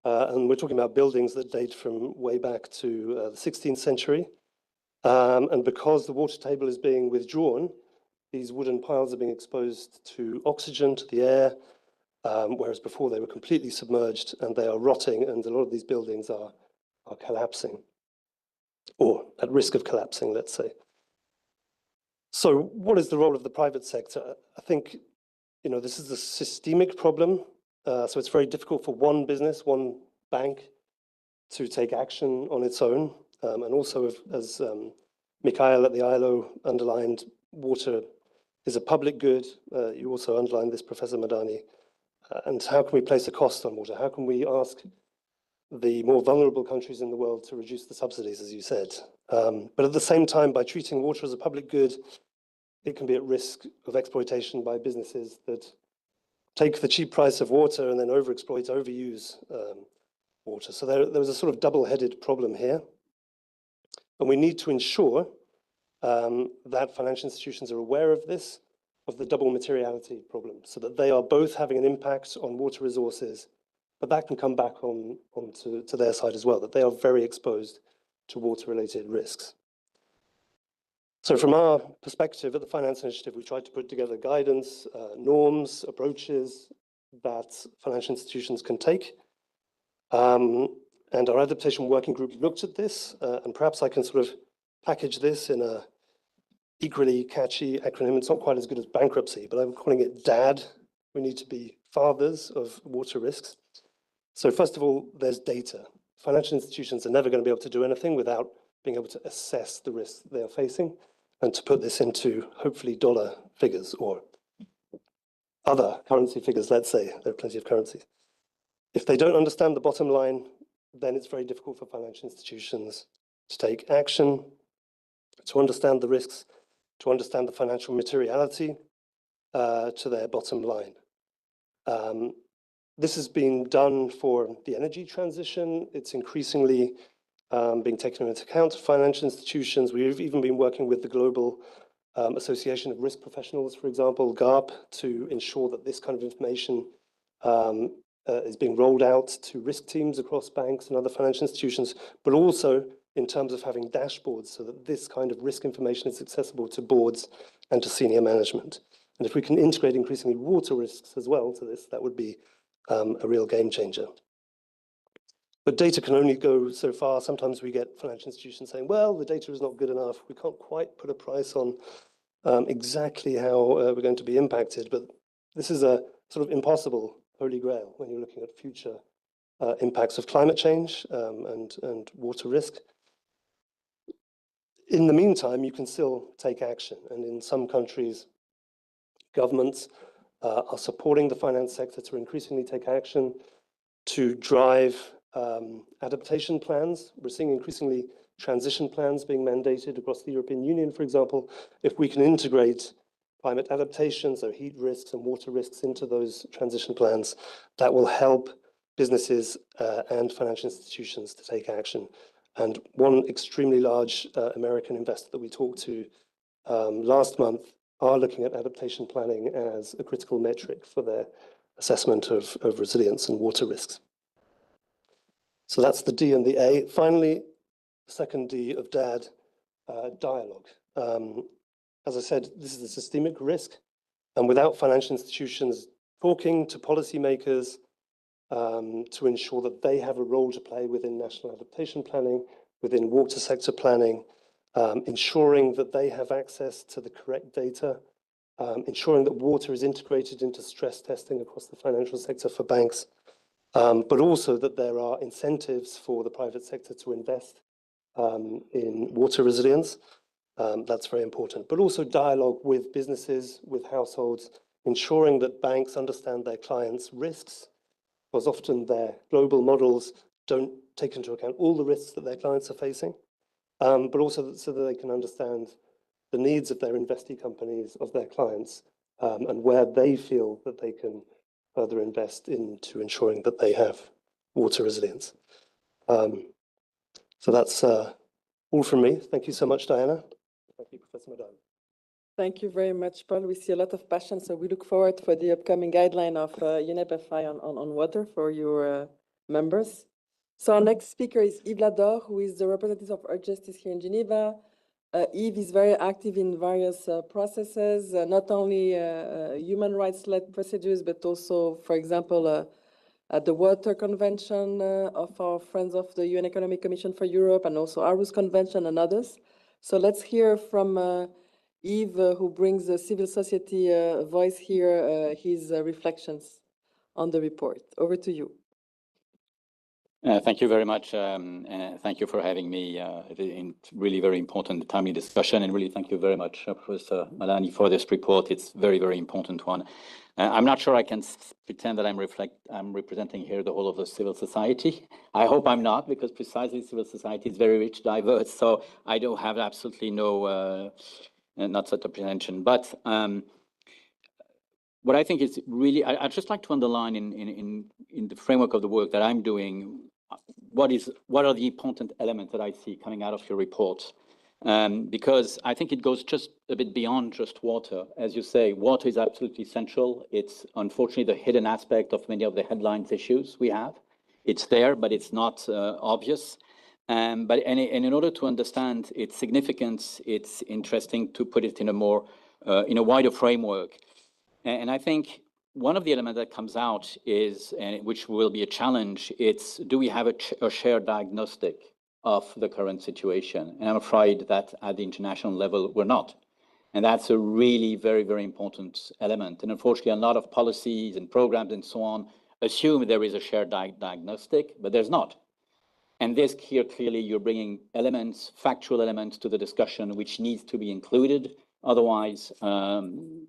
And we're talking about buildings that date from way back to the 16th century. And because the water table is being withdrawn, these wooden piles are being exposed to oxygen, to the air, whereas before they were completely submerged and they are rotting, and a lot of these buildings are collapsing, or at risk of collapsing, let's say. So what is the role of the private sector? I think, this is a systemic problem. So it's very difficult for one business, one bank, to take action on its own. And also, as Mikhail at the ILO underlined, water is a public good. You also underlined this, Professor Madani. And how can we place a cost on water? How can we ask the more vulnerable countries in the world to reduce the subsidies, as you said. But at the same time, by treating water as a public good, it can be at risk of exploitation by businesses that take the cheap price of water and then overexploit, overuse water. So there was a sort of double-headed problem here. And we need to ensure that financial institutions are aware of this, of the double materiality problem, so that they are both having an impact on water resources, but that can come back to their side as well, that they are very exposed to water-related risks. So from our perspective at the Finance Initiative, we tried to put together guidance, norms, approaches that financial institutions can take. And our adaptation working group looked at this, and perhaps I can sort of package this in a equally catchy acronym. It's not quite as good as bankruptcy, but I'm calling it DAD. We need to be fathers of water risks. So first of all, there's data. Financial institutions are never going to be able to do anything without being able to assess the risks they are facing, and to put this into hopefully dollar figures or other currency figures, let's say. There are plenty of currencies. If they don't understand the bottom line, then it's very difficult for financial institutions to take action, to understand the risks, to understand the financial materiality to their bottom line. This has been done for the energy transition. It's increasingly being taken into account. Financial institutions, we've even been working with the Global Association of Risk Professionals, for example, GARP, to ensure that this kind of information is being rolled out to risk teams across banks and other financial institutions, but also in terms of having dashboards so that this kind of risk information is accessible to boards and to senior management. And if we can integrate increasingly water risks as well to this, that would be a real game changer. But data can only go so far. Sometimes we get financial institutions saying, well, the data is not good enough. We can't quite put a price on exactly how we're going to be impacted. But this is a sort of impossible holy grail when you're looking at future impacts of climate change and water risk. In the meantime, you can still take action. And in some countries, governments are supporting the finance sector to increasingly take action to drive adaptation plans. We're seeing increasingly transition plans being mandated across the European Union, for example. If we can integrate climate adaptation, so heat risks and water risks into those transition plans, that will help businesses and financial institutions to take action. And one extremely large American investor that we talked to last month are looking at adaptation planning as a critical metric for their assessment of resilience and water risks. So that's the D and the A. Finally, the second D of DAD, dialogue. As I said, this is a systemic risk, and without financial institutions talking to policymakers to ensure that they have a role to play within national adaptation planning, within water sector planning, ensuring that they have access to the correct data, ensuring that water is integrated into stress testing across the financial sector for banks, but also that there are incentives for the private sector to invest in water resilience. That's very important. But also dialogue with businesses, with households, ensuring that banks understand their clients' risks, because often their global models don't take into account all the risks that their clients are facing, but also so that they can understand the needs of their investee companies, of their clients, and where they feel that they can further invest into ensuring that they have water resilience. So that's all from me. Thank you so much, Diana. Thank you, Professor Madani. Thank you very much, Paul. We see a lot of passion, so we look forward for the upcoming guideline of UNEP-FI on water for your members. So our next speaker is Yves Lador, who is the representative of Earth Justice here in Geneva. Yves is very active in various processes, not only human rights-led procedures, but also, for example, at the Water Convention of our friends of the UN Economic Commission for Europe, and also Aarhus Convention and others. So let's hear from Yves, who brings the civil society voice here, his reflections on the report. Over to you. Thank you very much. Thank you for having me in really very important, timely discussion. And really thank you very much, Professor Madani, for this report. It's very, very important one. I'm not sure I can pretend that I'm representing here the whole of the civil society. I hope I'm not, because precisely civil society is very rich, diverse. So I don't have absolutely no, not such a pretension. But what I think is really, I'd just like to underline in the framework of the work that I'm doing, what are the important elements that I see coming out of your report? Because I think it goes just a bit beyond just water. As you say, water is absolutely central. It's unfortunately the hidden aspect of many of the headlines issues we have. It's there, but it's not obvious. And in order to understand its significance, it's interesting to put it in a more, in a wider framework. And I think one of the elements that comes out is, and which will be a challenge, it's do we have a shared diagnostic of the current situation? And I'm afraid that at the international level, we're not. And that's a really very, very important element. And unfortunately, a lot of policies and programs and so on assume there is a shared diagnostic, but there's not. And this here, clearly, you're bringing elements, factual elements to the discussion, which needs to be included. Otherwise,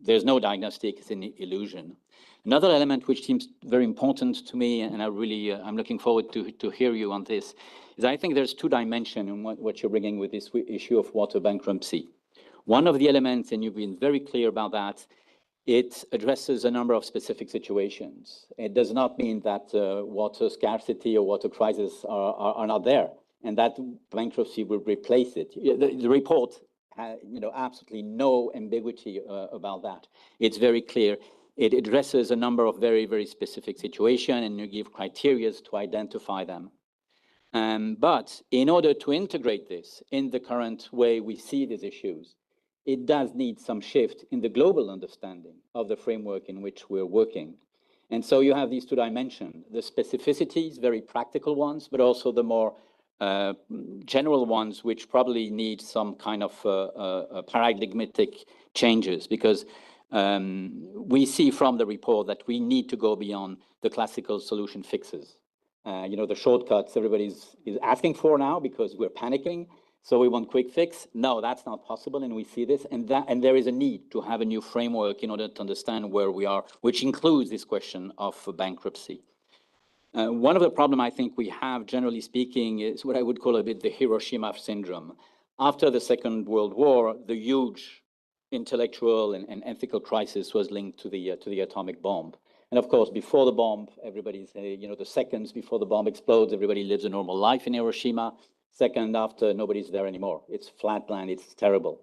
there's no diagnostic, it's an illusion. Another element which seems very important to me, and I'm looking forward to hear you on this, is I think there's two dimensions in what you're bringing with this issue of water bankruptcy. One of the elements, and you've been very clear about that, it addresses a number of specific situations. It does not mean that water scarcity or water crisis are not there, and that bankruptcy will replace it. The report has, absolutely no ambiguity about that. It's very clear. It addresses a number of very, very specific situations, and you give criteria to identify them. But in order to integrate this in the current way we see these issues, it does need some shift in the global understanding of the framework in which we're working. And so you have these two dimensions, the specificities, very practical ones, but also the more general ones, which probably need some kind of paradigmatic changes, because we see from the report that we need to go beyond the classical solution fixes. The shortcuts everybody is asking for now because we're panicking. So we want quick fix. No, that's not possible, and we see this, and there is a need to have a new framework in order to understand where we are, which includes this question of bankruptcy. One of the problems I think we have, generally speaking, is what I would call a bit the Hiroshima syndrome. After the Second World War, the huge intellectual and ethical crisis was linked to the atomic bomb. And of course, before the bomb, everybody's, the seconds before the bomb explodes, everybody lives a normal life in Hiroshima. Second after, nobody's there anymore. It's flatland, it's terrible.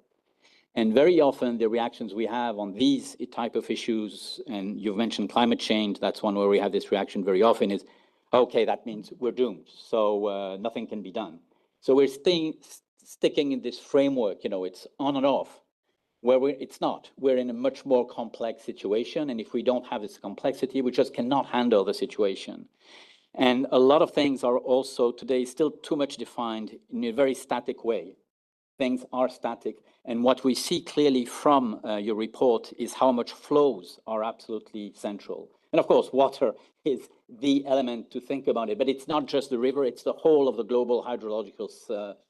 And very often the reactions we have on these type of issues, and you've mentioned climate change, that's one where we have this reaction very often is, okay, that means we're doomed, so nothing can be done. So we're sticking in this framework, it's on and off, where it's not. We're in a much more complex situation, and if we don't have this complexity, we just cannot handle the situation. And a lot of things are also today still too much defined in a very static way. Things are static. And what we see clearly from your report is how much flows are absolutely central. And of course, water is the element to think about it, but it's not just the river, it's the whole of the global hydrological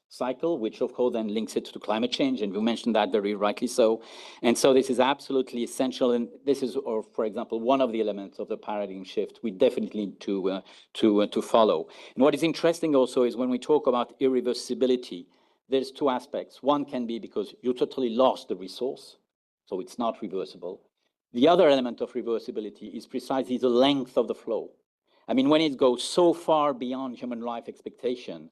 cycle, which of course then links it to climate change, and you mentioned that very rightly so. And so this is absolutely essential, and this is, or for example, one of the elements of the paradigm shift we definitely need to follow. And what is interesting also is when we talk about irreversibility, there's two aspects. One can be because you totally lost the resource, so it's not reversible. The other element of reversibility is precisely the length of the flow. I mean, when it goes so far beyond human life expectation,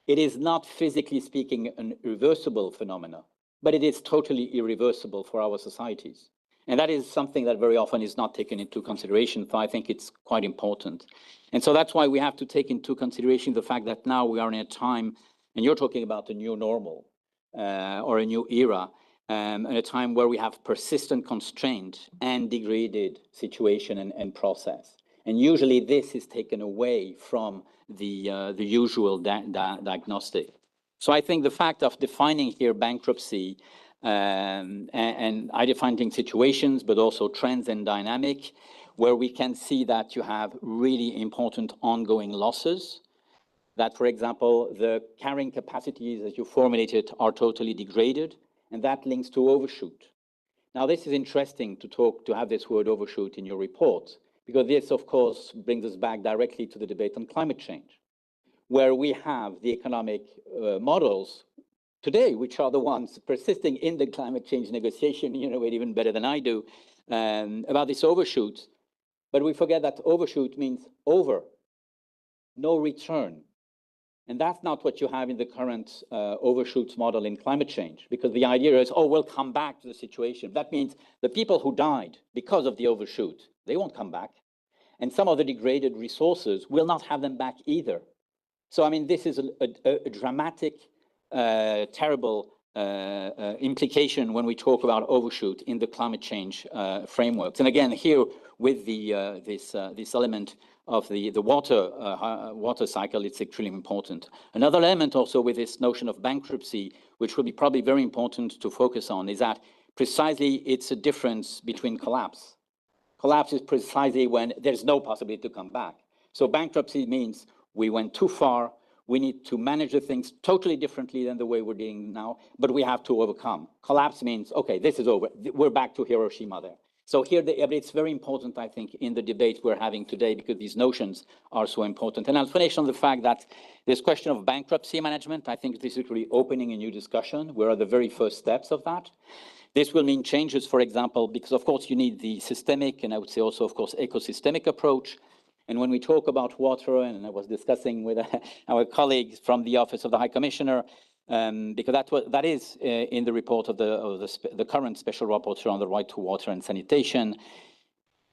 it is not physically speaking an irreversible phenomena, but it is totally irreversible for our societies. And that is something that very often is not taken into consideration, so I think it's quite important. And so that's why we have to take into consideration the fact that now we are in a time, and you're talking about a new normal or a new era, at a time where we have persistent constraint and degraded situation and process. And usually this is taken away from the usual diagnostic. So I think the fact of defining here bankruptcy and identifying situations, but also trends and dynamic, where we can see that you have really important ongoing losses, that, for example, the carrying capacities, as you formulated, are totally degraded, and that links to overshoot. Now, this is interesting to have this word overshoot in your report, because this, of course, brings us back directly to the debate on climate change, where we have the economic models today, which are the ones persisting in the climate change negotiation, you know it even better than I do, about this overshoot. But we forget that overshoot means over, no return. And that's not what you have in the current overshoots model in climate change, because the idea is, oh, we'll come back to the situation. That means the people who died because of the overshoot, they won't come back. And some of the degraded resources will not have them back either. So, I mean, this is a dramatic, terrible implication when we talk about overshoot in the climate change frameworks. And again, here with this element of the water cycle, it's extremely important. Another element also with this notion of bankruptcy, which will be probably very important to focus on, is that precisely it's a difference between collapse. Collapse is precisely when there's no possibility to come back. So bankruptcy means we went too far, we need to manage the things totally differently than the way we're doing now, but we have to overcome. Collapse means, okay, this is over, we're back to Hiroshima there. So here, it's very important, I think, in the debate we're having today, because these notions are so important. And I'll finish on the fact that this question of bankruptcy management, I think this is really opening a new discussion. We're at the very first steps of that. This will mean changes, for example, because of course you need the systemic, and I would say also, of course, ecosystemic approach. And when we talk about water, and I was discussing with our colleagues from the Office of the High Commissioner, because that is in the report of the current special rapporteur on the right to water and sanitation.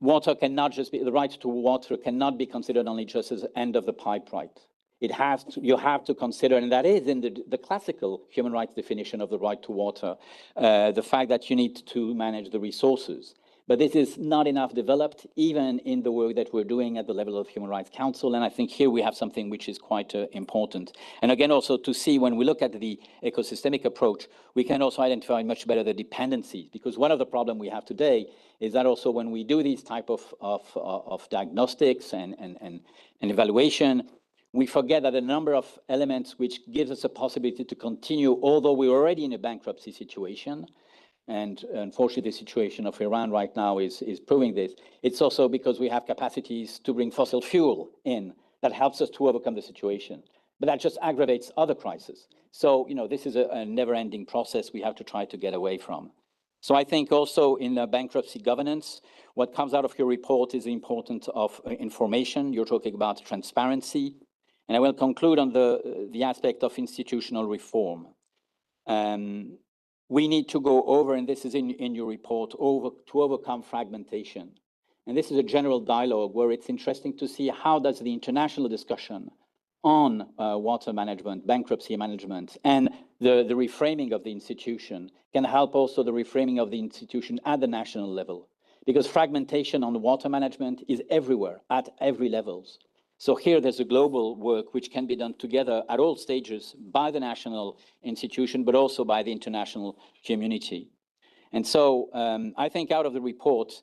Water cannot just be, the right to water cannot be considered only just as end of the pipe right. It has to, you have to consider, and that is in the classical human rights definition of the right to water, the fact that you need to manage the resources. But this is not enough developed, even in the work that we're doing at the level of Human Rights Council. And I think here we have something which is quite important. And again, also to see when we look at the ecosystemic approach, we can also identify much better the dependencies, because one of the problems we have today is that also when we do these type of diagnostics and evaluation, we forget that a number of elements which gives us a possibility to continue, although we're already in a bankruptcy situation. And unfortunately, the situation of Iran right now is proving this. It's also because we have capacities to bring fossil fuel in that helps us to overcome the situation. But that just aggravates other crises. So, you know, this is a never-ending process we have to try to get away from. So I think also in the bankruptcy governance, what comes out of your report is the importance of information. You're talking about transparency. And I will conclude on the aspect of institutional reform. We need to go over, and this is in your report, to overcome fragmentation. And this is a general dialogue where it's interesting to see how does the international discussion on water management, bankruptcy management, and the reframing of the institution can help also the reframing of the institution at the national level. Because fragmentation on water management is everywhere, at every levels. So here there's a global work which can be done together at all stages by the national institution, but also by the international community. And so I think out of the report,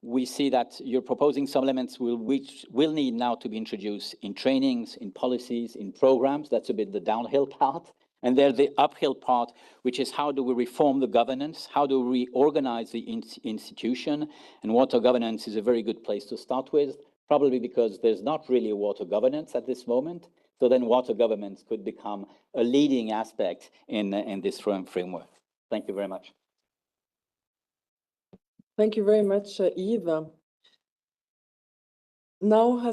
we see that you're proposing some elements which will need now to be introduced in trainings, in policies, in programs. That's a bit the downhill part. And there's the uphill part, which is how do we reform the governance? How do we reorganize the institution? And water governance is a very good place to start with. Probably because there's not really a water governance at this moment. So then water governance could become a leading aspect in this framework. Thank you very much. Thank you very much, Yves. Now,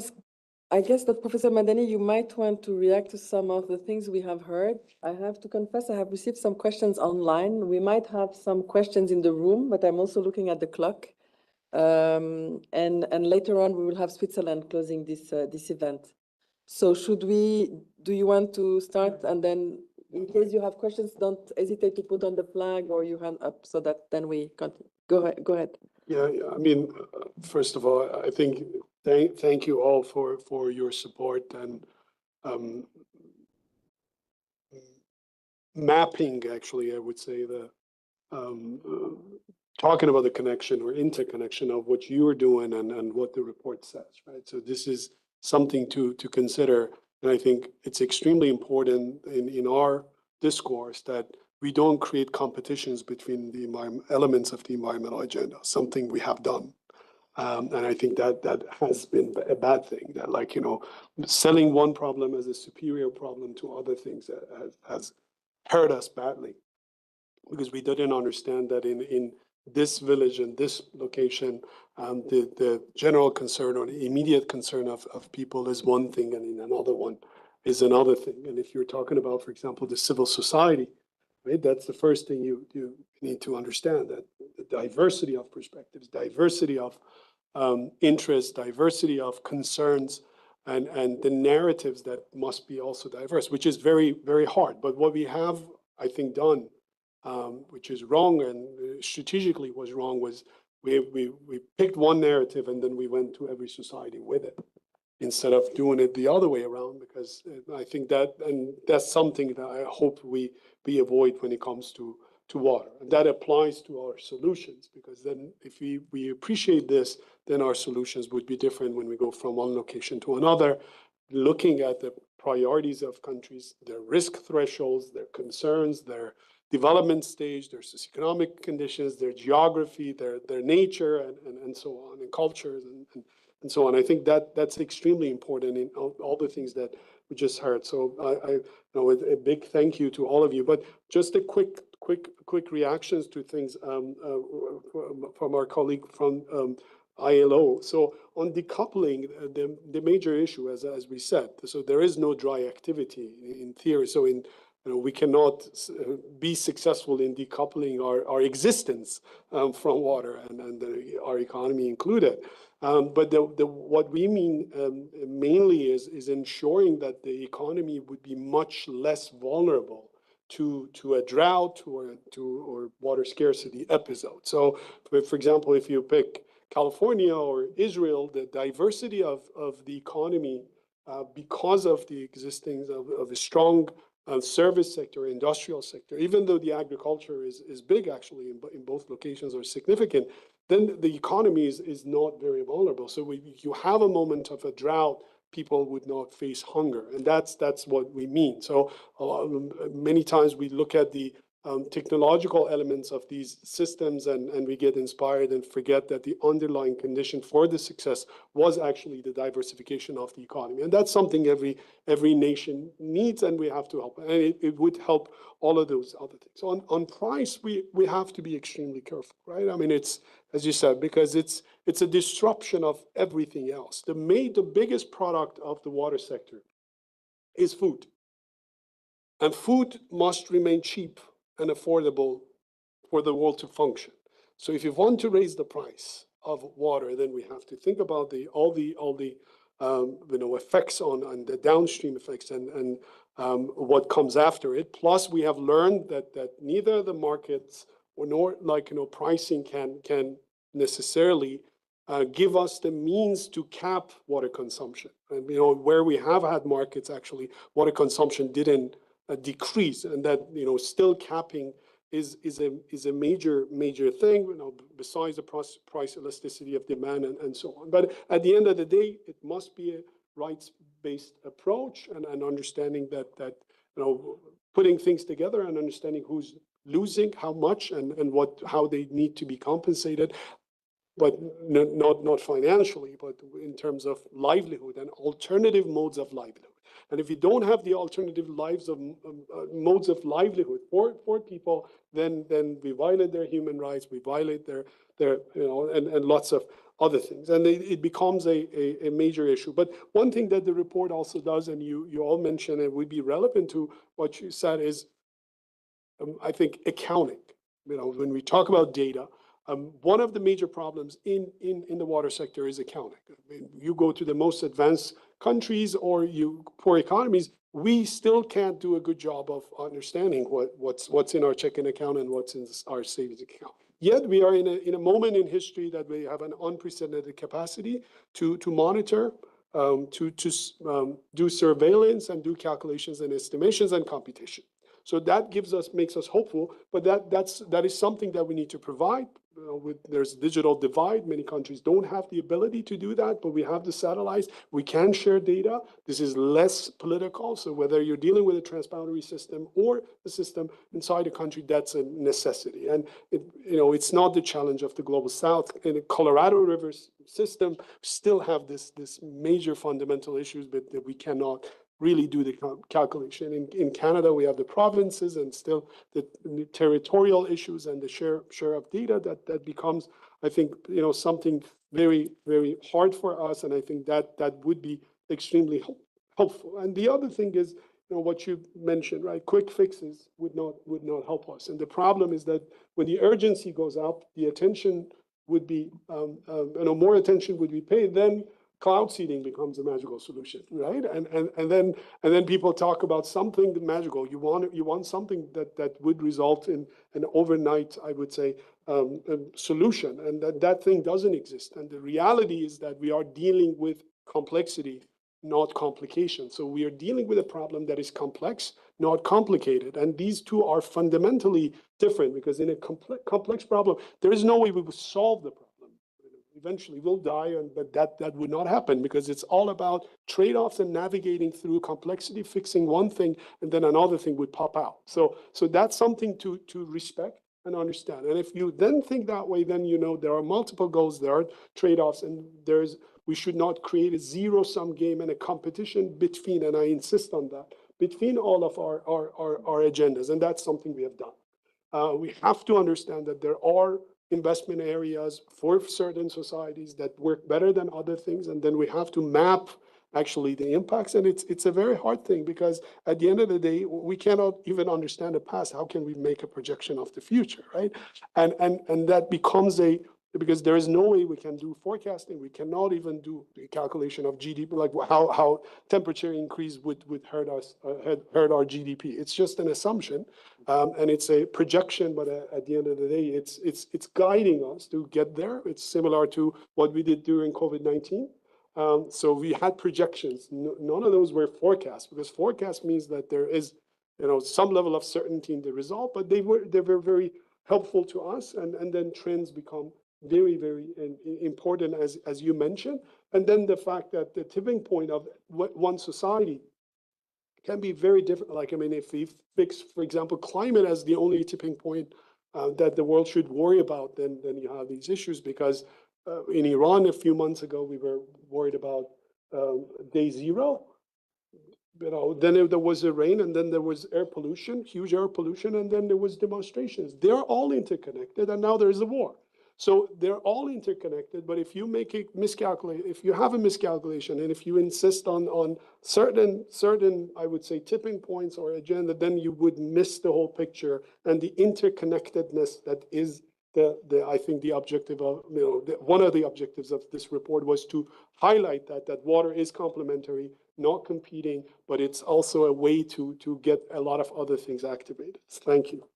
I guess that Professor Madani, you might want to react to some of the things we have heard. I have to confess, I have received some questions online. We might have some questions in the room, but I'm also looking at the clock. And later on, we will have Switzerland closing this event. So do you want to start? And then in case you have questions, don't hesitate to put on the flag or your hand up so that then we continue. Go ahead. Yeah, I mean, first of all, I think thank you all for your support and mapping, actually, I would say, the talking about the connection or interconnection of what you are doing and what the report says, right? So this is something to consider And I think it's extremely important in our discourse that we don't create competitions between the elements of the environmental agenda, something we have done. And I think that has been a bad thing, that, like, you know, selling one problem as a superior problem to other things has hurt us badly, because we didn't understand that in this village and this location, the general concern or the immediate concern of people is one thing, and in another one is another thing. And if you're talking about, for example, the civil society, right, that's the first thing you need to understand, that the diversity of perspectives, diversity of interests, diversity of concerns, and the narratives that must be also diverse, which is very, very hard. But what we have, I think, done, which is wrong and strategically was wrong, was we picked one narrative and then we went to every society with it, instead of doing it the other way around, because I think that's something that I hope we avoid when it comes to water. And that applies to our solutions, because then if we appreciate this, then our solutions would be different when we go from one location to another, looking at the priorities of countries, their risk thresholds, their concerns, their development stage, their socioeconomic conditions, their geography, their nature, and so on, and cultures, and so on. I think that's extremely important in all the things that we just heard. So I know a big thank you to all of you. But just a quick reactions to things from our colleague from ILO. So on decoupling, the major issue, as we said, so there is no dry activity in theory. So we cannot be successful in decoupling our existence from water and our economy included. But what we mean mainly is ensuring that the economy would be much less vulnerable to a drought or water scarcity episode. So, for example, if you pick California or Israel, the diversity of the economy, because of the existence of a strong service sector, industrial sector, even though the agriculture is big actually in both locations or significant, then the economy is not very vulnerable. So you have a moment of a drought, people would not face hunger, and that's what we mean. So many times we look at the technological elements of these systems and we get inspired and forget that the underlying condition for the success was actually the diversification of the economy. And that's something every nation needs, and we have to help. And it would help all of those other things. So on price, we have to be extremely careful, right? I mean, it's, as you said, because it's a disruption of everything else. The biggest product of the water sector is food. And food must remain cheap and affordable for the world to function. So if you want to raise the price of water, then we have to think about all the effects on the downstream effects and what comes after it. Plus, we have learned that neither the markets nor pricing can necessarily give us the means to cap water consumption. And where we have had markets, actually water consumption didn't decrease, and that still capping is a major thing, besides the price elasticity of demand and so on. But at the end of the day, it must be a rights-based approach and understanding that putting things together and understanding who's losing how much and how they need to be compensated, but not financially, but in terms of livelihood and alternative modes of livelihood. And if you don't have the alternative modes of livelihood for people, then we violate their human rights, we violate their and lots of other things, and it becomes a major issue. But one thing that the report also does, and you all mentioned, and would be relevant to what you said, is I think accounting. When we talk about data, one of the major problems in the water sector is accounting. I mean, you go to the most advanced countries or poor economies, we still can't do a good job of understanding what's in our checking account and what's in our savings account. Yet we are in a moment in history that we have an unprecedented capacity to monitor, to do surveillance and do calculations and estimations and computation. So that makes us hopeful, but that is something that we need to provide there's a digital divide. Many countries don't have the ability to do that, but we have the satellites. We can share data. This is less political. So whether you're dealing with a transboundary system or a system inside a country, that's a necessity. And it's not the challenge of the global south. In the Colorado River system, still have this major fundamental issues, but that we cannot really do the calculation. In Canada, we have the provinces and still the territorial issues and the share of data that becomes, I think, something very, very hard for us. And I think that would be extremely helpful. And the other thing is, what you mentioned, right? Quick fixes would not help us. And the problem is that when the urgency goes up, the attention would be, more attention would be paid. Then cloud seeding becomes a magical solution, right? And then people talk about something magical. You want something that would result in an overnight, I would say, solution, and that thing doesn't exist. And the reality is that we are dealing with complexity, not complication. So we are dealing with a problem that is complex, not complicated. And these two are fundamentally different, because in a complex problem, there is no way we will solve the problem. Eventually we'll die, but that would not happen, because it's all about trade-offs and navigating through complexity, fixing one thing, and then another thing would pop out. So that's something to respect and understand. And if you then think that way, then there are multiple goals, there are trade-offs, and we should not create a zero-sum game and a competition between, and I insist on that, between all of our agendas, and that's something we have done. We have to understand that there are investment areas for certain societies that work better than other things, and then we have to map actually the impacts. And it's a very hard thing, because at the end of the day, we cannot even understand the past. How can we make a projection of the future, right? And that becomes because there is no way we can do forecasting. We cannot even do the calculation of GDP, like how temperature increase would hurt our GDP. It's just an assumption, and it's a projection. But at the end of the day, it's guiding us to get there. It's similar to what we did during COVID-19. So we had projections. None of those were forecasts, because forecast means that there is, some level of certainty in the result. But they were very helpful to us, and then trends become very, very important, as you mentioned. And then the fact that the tipping point of one society can be very different. Like, if we fix, for example, climate as the only tipping point that the world should worry about, then you have these issues. Because in Iran a few months ago, we were worried about day zero. Then there was a rain, and then there was air pollution, huge air pollution, and then there was demonstrations. They're all interconnected, and now there is a war. So they're all interconnected, but if you make a if you have a miscalculation, and if you insist on certain, I would say, tipping points or agenda, then you would miss the whole picture and the interconnectedness that is I think the objective of, one of the objectives of this report was to highlight that water is complementary, not competing, but it's also a way to get a lot of other things activated. Thank you.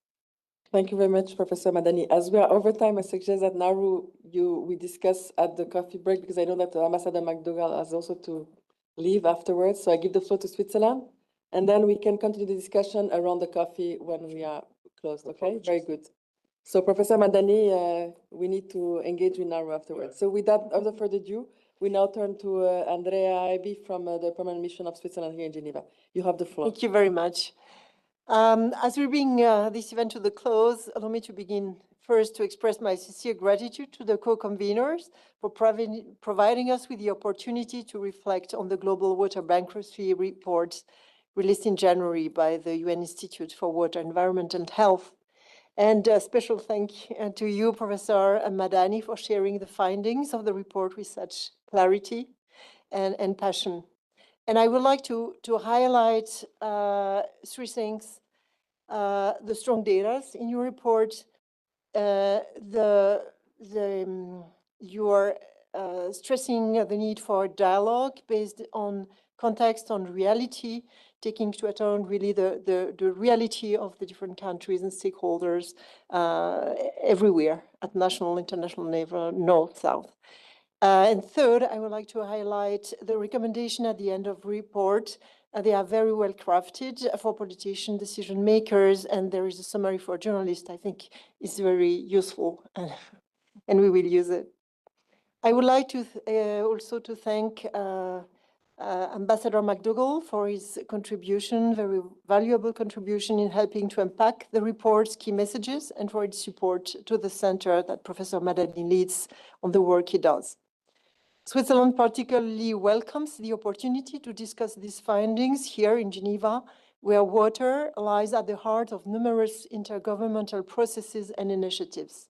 Thank you very much, Professor Madani. As we are over time, I suggest that now we discuss at the coffee break, because I know that Ambassador McDougall has also to leave afterwards. So I give the floor to Switzerland, and then we can continue the discussion around the coffee when we are closed. Okay, very good. So Professor Madani, we need to engage with Nauru afterwards. So without further ado, we now turn to Andrea Aibi from the Permanent Mission of Switzerland here in Geneva. You have the floor. Thank you very much. As we bring this event to the close, allow me to begin first to express my sincere gratitude to the co-conveners for providing us with the opportunity to reflect on the Global Water Bankruptcy report released in January by the UN Institute for Water, Environment and Health. And a special thank you to you, Professor Madani, for sharing the findings of the report with such clarity and passion. And I would like to highlight three things. The strong data in your report, you are stressing the need for dialogue based on context, on reality, taking into account really the reality of the different countries and stakeholders everywhere at national, international level, north, south. And third, I would like to highlight the recommendation at the end of the report. They are very well crafted for politicians, decision makers, and there is a summary for journalists. I think is very useful and we will use it. I would like to also to thank Ambassador McDougall for his contribution, very valuable contribution in helping to unpack the report's key messages, and for its support to the center that Professor Madani leads on the work he does. Switzerland particularly welcomes the opportunity to discuss these findings here in Geneva, where water lies at the heart of numerous intergovernmental processes and initiatives.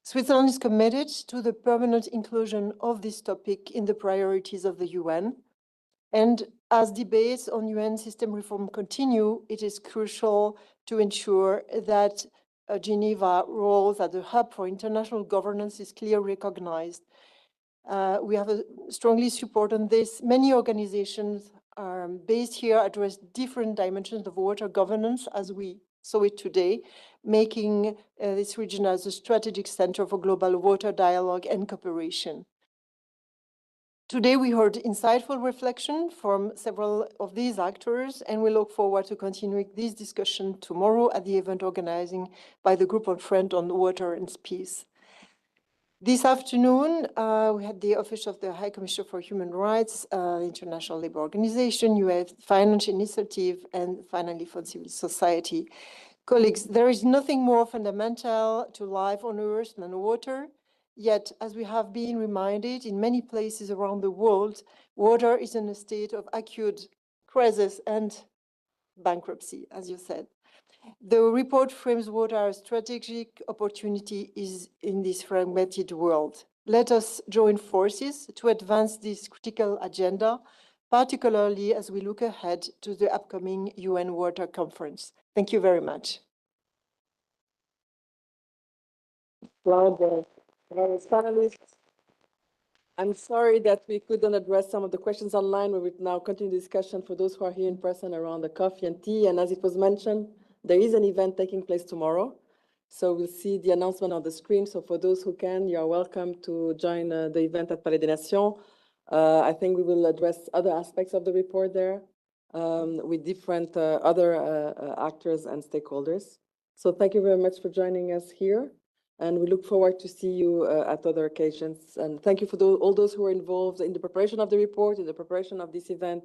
Switzerland is committed to the permanent inclusion of this topic in the priorities of the UN. And as debates on UN system reform continue, it is crucial to ensure that Geneva role as a hub for international governance is clearly recognized. We have a strongly support on this. Many organizations based here address different dimensions of water governance as we saw it today, making this region as a strategic center for global water dialogue and cooperation. Today, we heard insightful reflection from several of these actors, and we look forward to continuing this discussion tomorrow at the event organizing by the Group on Friend on Water and Peace. This afternoon, we had the Office of the High Commissioner for Human Rights, International Labour Organization, UNWEH Financial Initiative, and finally for civil society. Colleagues, there is nothing more fundamental to life on Earth than water. Yet, as we have been reminded in many places around the world, water is in a state of acute crisis and bankruptcy, as you said. The report frames water as strategic opportunity is in this fragmented world. Let us join forces to advance this critical agenda, particularly as we look ahead to the upcoming UN Water Conference. Thank you very much. Panelists, I'm sorry that we couldn't address some of the questions online. We will now continue the discussion for those who are here in person around the coffee and tea. And as it was mentioned, there is an event taking place tomorrow. So we'll see the announcement on the screen. So for those who can, you are welcome to join the event at Palais des Nations. I think we will address other aspects of the report there with different other actors and stakeholders. So thank you very much for joining us here. And we look forward to see you at other occasions. And thank you for all those who are involved in the preparation of the report, in the preparation of this event.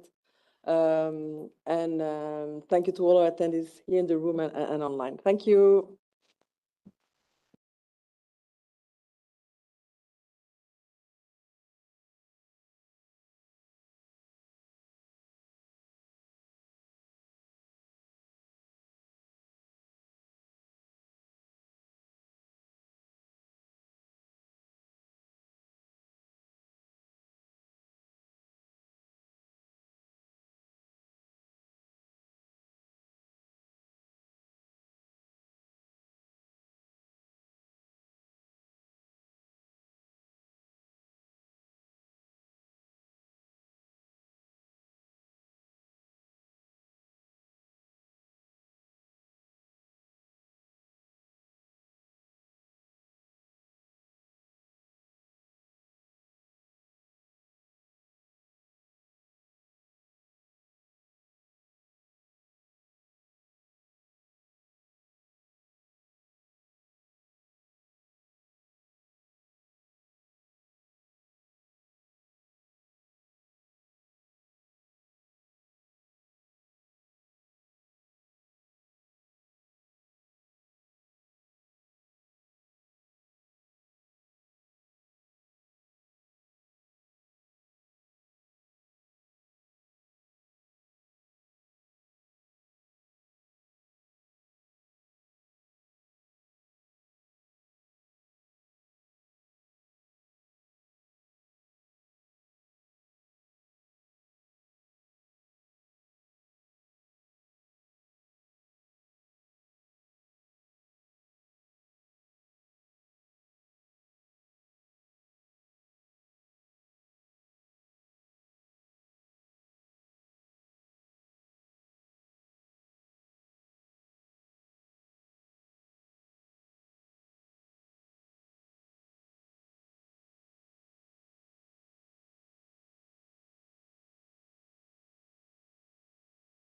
Thank you to all our attendees here in the room and online. Thank you.